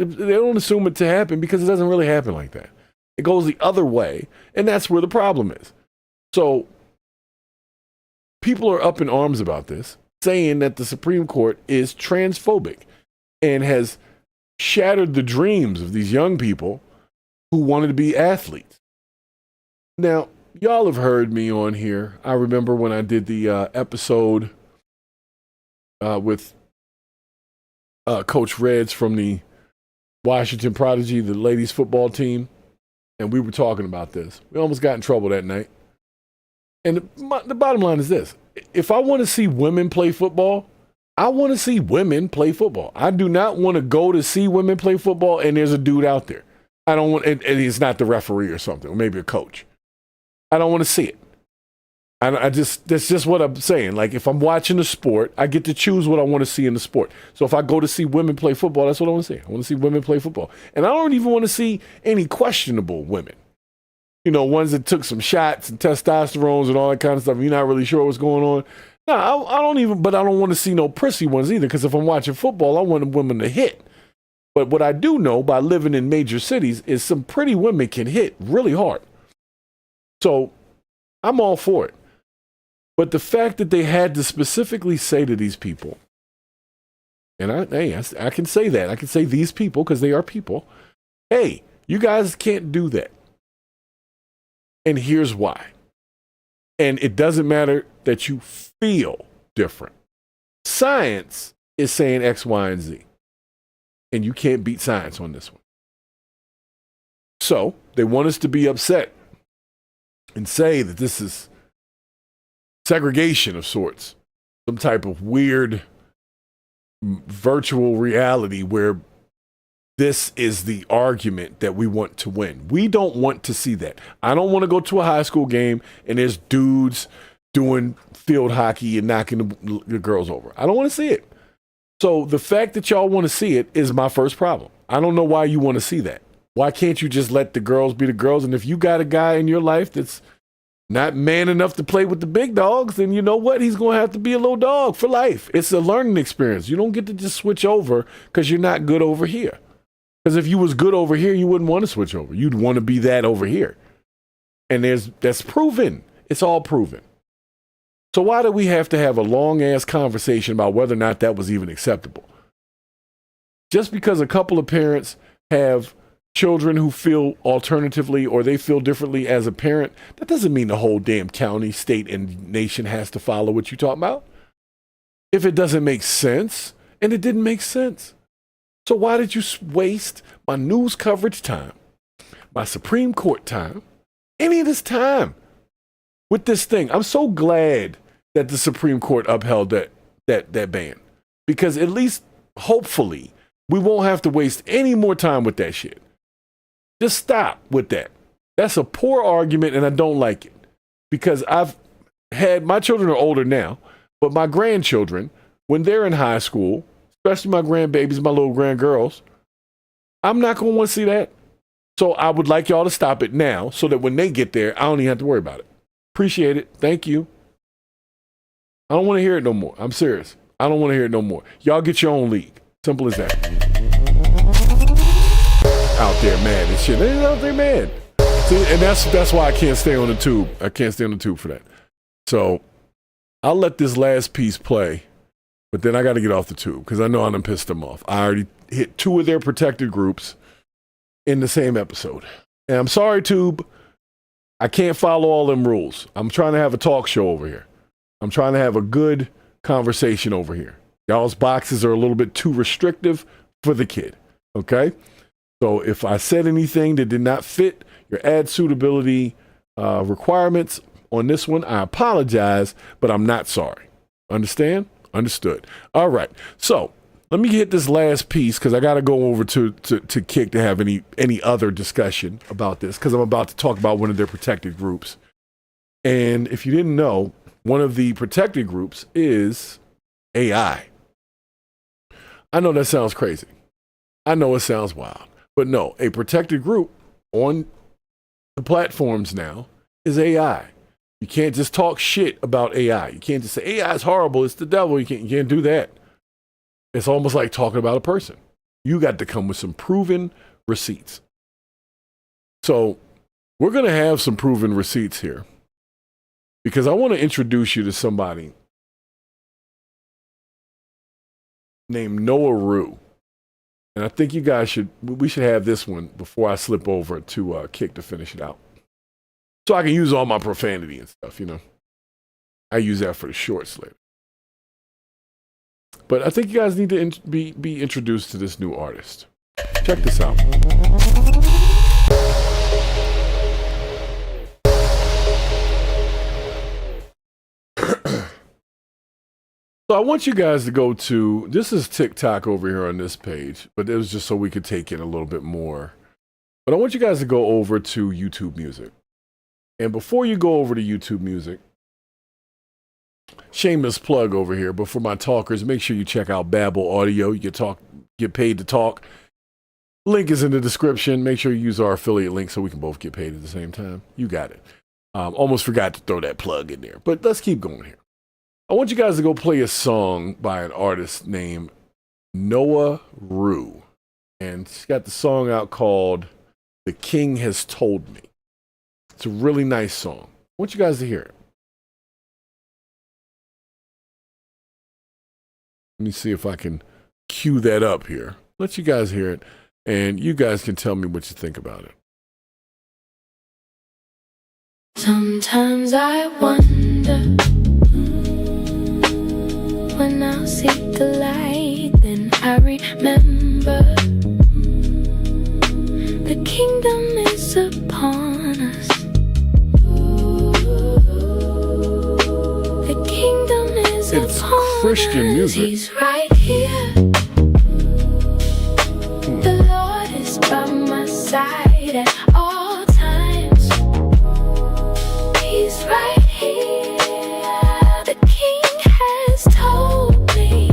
assume it to happen because it doesn't really happen like that. It goes the other way, and that's where the problem is. So people are up in arms about this, saying that the Supreme Court is transphobic and has shattered the dreams of these young people who wanted to be athletes. Now, y'all have heard me on here. I remember when I did the episode with Coach Reds from the Washington Prodigy, the ladies football team, and we were talking about this. We almost got in trouble that night. And the bottom line is this. If I want to see women play football, I want to see women play football. I do not want to go to see women play football and there's a dude out there. I don't want, and he's not the referee or something, or maybe a coach. I don't want to see it. That's just what I'm saying. Like, if I'm watching the sport, I get to choose what I want to see in the sport. So if I go to see women play football, that's what I want to see. I want to see women play football. And I don't even want to see any questionable women. Ones that took some shots and testosterones and all that kind of stuff. You're not really sure what's going on. No, I don't want to see no prissy ones either, because if I'm watching football, I want women to hit. But what I do know by living in major cities is some pretty women can hit really hard. So I'm all for it. But the fact that they had to specifically say to these people, and I can say that. I can say these people because they are people. Hey, you guys can't do that. And here's why. And it doesn't matter that you feel different. Science is saying X, Y, and Z. And you can't beat science on this one. So they want us to be upset and say that this is segregation of sorts, some type of weird virtual reality where this is the argument that we want to win. We don't want to see that. I don't want to go to a high school game and there's dudes doing field hockey and knocking the girls over. I don't want to see it. So the fact that y'all want to see it is my first problem. I don't know why you want to see that. Why can't you just let the girls be the girls? And if you got a guy in your life that's not man enough to play with the big dogs, then you know what? He's going to have to be a little dog for life. It's a learning experience. You don't get to just switch over because you're not good over here. Because if you was good over here, you wouldn't want to switch over. You'd want to be that over here. And that's proven. It's all proven. So why do we have to have a long-ass conversation about whether or not that was even acceptable? Just because a couple of parents have children who feel alternatively or they feel differently as a parent, that doesn't mean the whole damn county, state, and nation has to follow what you're talking about. If it doesn't make sense, and it didn't make sense. So why did you waste my news coverage time, my Supreme Court time, any of this time with this thing? I'm so glad that the Supreme Court upheld that ban, because at least, hopefully, we won't have to waste any more time with that shit. Just stop with that. That's a poor argument, and I don't like it. Because I've had, my children are older now, but my grandchildren, when they're in high school, especially my grandbabies, my little grandgirls, I'm not going to want to see that. So I would like y'all to stop it now so that when they get there, I don't even have to worry about it. Appreciate it. Thank you. I don't want to hear it no more. I'm serious. I don't want to hear it no more. Y'all get your own league. Simple as that. Out there mad and shit. They're out there mad. See, and that's why I can't stay on the tube. I can't stay on the tube for that. So I'll let this last piece play, but then I got to get off the tube because I know I done pissed them off. I already hit 2 of their protected groups in the same episode. And I'm sorry, tube. I can't follow all them rules. I'm trying to have a talk show over here. I'm trying to have a good conversation over here. Y'all's boxes are a little bit too restrictive for the kid. Okay? So if I said anything that did not fit your ad suitability requirements on this one, I apologize, but I'm not sorry. Understand? Understood. All right. So let me hit this last piece because I got to go over to Kick to have any other discussion about this because I'm about to talk about one of their protected groups. And if you didn't know, one of the protected groups is AI. I know that sounds crazy. I know it sounds wild. But no, a protected group on the platforms now is AI. You can't just talk shit about AI. You can't just say AI is horrible, it's the devil. You can't do that. It's almost like talking about a person. You got to come with some proven receipts. So we're going to have some proven receipts here because I want to introduce you to somebody named Noa Rue. And I think you guys we should have this one before I slip over to Kick to finish it out. So I can use all my profanity and stuff, you know. I use that for the shorts later. But I think you guys need to be introduced to this new artist. Check this out. So I want you guys to go to, this is TikTok over here on this page, but it was just so we could take in a little bit more. But I want you guys to go over to YouTube Music. And before you go over to YouTube Music, shameless plug over here, but for my talkers, make sure you check out Babel Audio. You can get paid to talk. Link is in the description. Make sure you use our affiliate link so we can both get paid at the same time. You got it. Almost forgot to throw that plug in there, but let's keep going here. I want you guys to go play a song by an artist named Noa Rue. And she's got the song out called The King Has Told Me. It's a really nice song. I want you guys to hear it. Let me see if I can cue that up here. Let you guys hear it, and you guys can tell me what you think about it. Sometimes I wonder when I'll see the light, then I remember the kingdom is upon us. The kingdom is it's upon Christian us. music. He's right here. The Lord is by my side at all times. He's right here. The King has told me.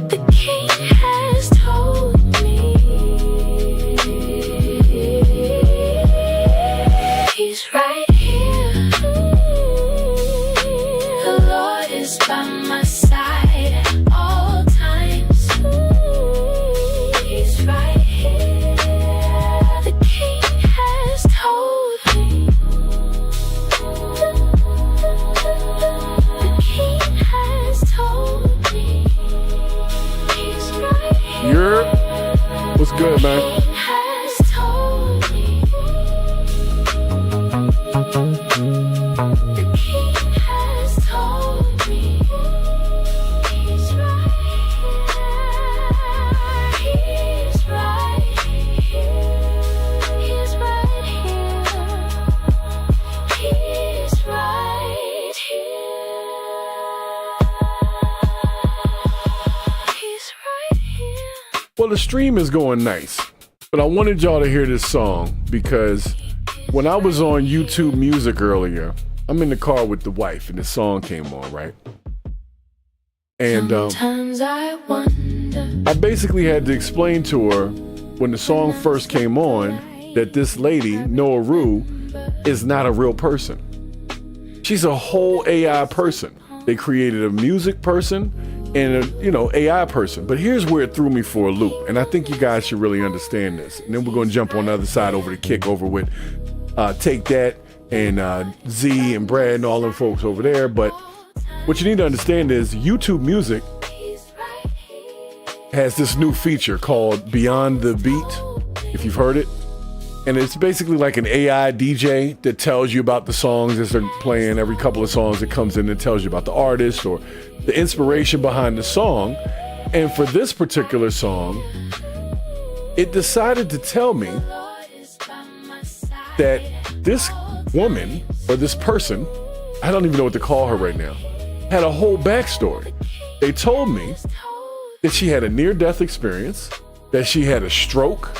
The King has told me. He's right here. The Lord is by my the stream is going nice, but I wanted y'all to hear this song because when I was on YouTube Music earlier, I'm in the car with the wife and this song came on, right? And I basically had to explain to her when the song first came on that this lady, Noa Rue, is not a real person. She's a whole AI person. They created a music person and a, AI person. But here's where it threw me for a loop. And I think you guys should really understand this. And then we're going to jump on the other side over to kick over with Take That and Z and Brad and all them folks over there. But what you need to understand is YouTube Music has this new feature called Beyond the Beat, if you've heard it. And it's basically like an AI DJ that tells you about the songs as they're playing. Every couple of songs that comes in and tells you about the artist or the inspiration behind the song. And for this particular song, it decided to tell me that this woman or this person, I don't even know what to call her right now, had a whole backstory. They told me that she had a near-death experience, that she had a stroke,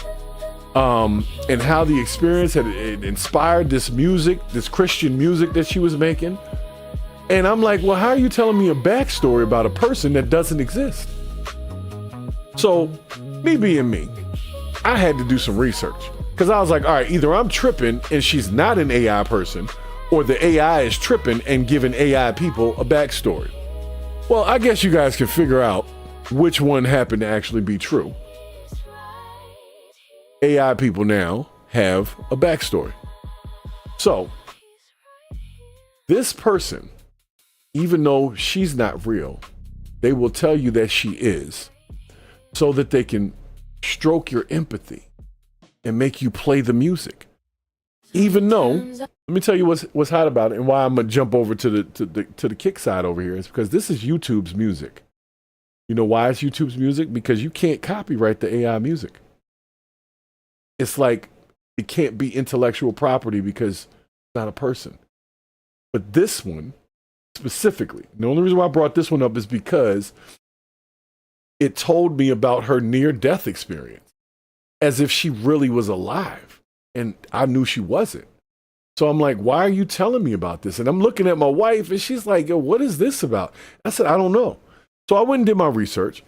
and how the experience had inspired this music, this Christian music that she was making. And I'm like, well, how are you telling me a backstory about a person that doesn't exist? So, me being me, I had to do some research. Because I was like, all right, either I'm tripping and she's not an AI person, or the AI is tripping and giving AI people a backstory. Well, I guess you guys can figure out which one happened to actually be true. AI people now have a backstory. So, this person, even though she's not real, they will tell you that she is, so that they can stroke your empathy and make you play the music. Even though, let me tell you what's hot about it and why I'm gonna jump over to the kick side over here is because this is YouTube's music. You know why it's YouTube's music? Because you can't copyright the AI music. It's like it can't be intellectual property because it's not a person. But this one specifically, the only reason why I brought this one up is because it told me about her near-death experience as if she really was alive. And I knew she wasn't. So I'm like, why are you telling me about this? And I'm looking at my wife and she's like, yo, what is this about? I said, I don't know. So I went and did my research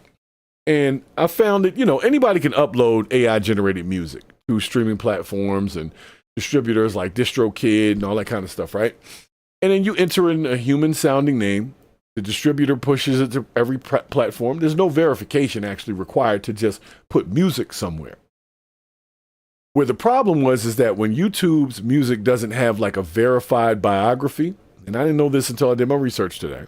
and I found that, anybody can upload AI generated music through streaming platforms and distributors like DistroKid and all that kind of stuff, right? And then you enter in a human sounding name. The distributor pushes it to every platform. There's no verification actually required to just put music somewhere. Where the problem was is that when YouTube's music doesn't have like a verified biography, and I didn't know this until I did my research today,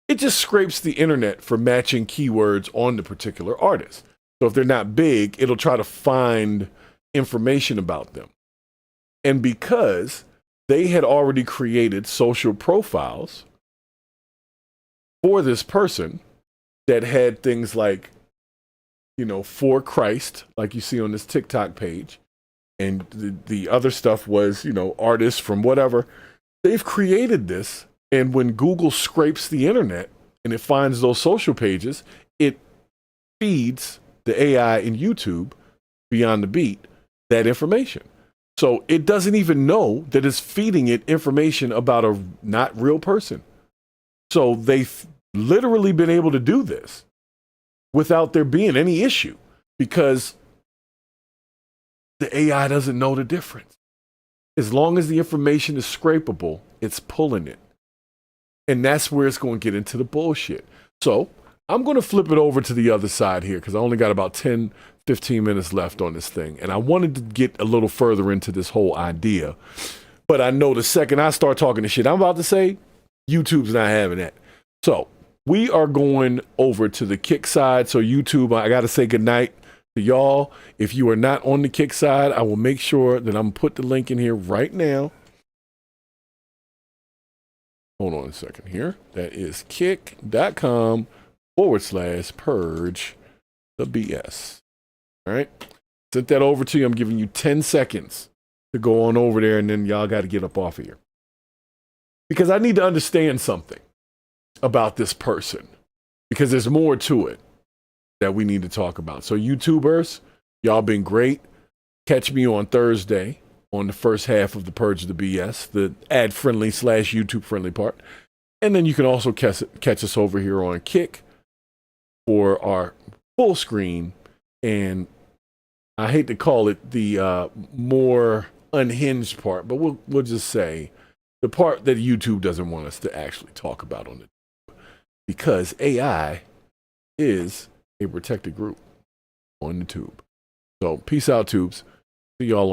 it just scrapes the internet for matching keywords on the particular artist. So if they're not big, it'll try to find information about them. And because they had already created social profiles for this person that had things like, for Christ, like you see on this TikTok page, and the other stuff was, artists from whatever, they've created this. And when Google scrapes the internet and it finds those social pages, it feeds the AI in YouTube, Beyond the Beat, that information. So it doesn't even know that it's feeding it information about a not real person. So they've literally been able to do this without there being any issue because the AI doesn't know the difference. As long as the information is scrapable, it's pulling it. And that's where it's going to get into the bullshit. So I'm going to flip it over to the other side here because I only got about 10, 15 minutes left on this thing. And I wanted to get a little further into this whole idea. But I know the second I start talking the shit I'm about to say, YouTube's not having that. So we are going over to the kick side. So YouTube, I got to say goodnight to y'all. If you are not on the kick side, I will make sure that I'm going to put the link in here right now. Hold on a second here. That is kick.com/purge the BS. All right. Sent that over to you. I'm giving you 10 seconds to go on over there, and then y'all got to get up off of here. Because I need to understand something about this person. Because there's more to it. that we need to talk about. So YouTubers, y'all been great. Catch me on Thursday on the first half of the Purge the BS, the ad-friendly / YouTube-friendly part. And then you can also catch us over here on Kick for our full screen. And I hate to call it the more unhinged part, but we'll just say the part that YouTube doesn't want us to actually talk about on the because AI is a protected group on the tube. So peace out, tubes. See y'all on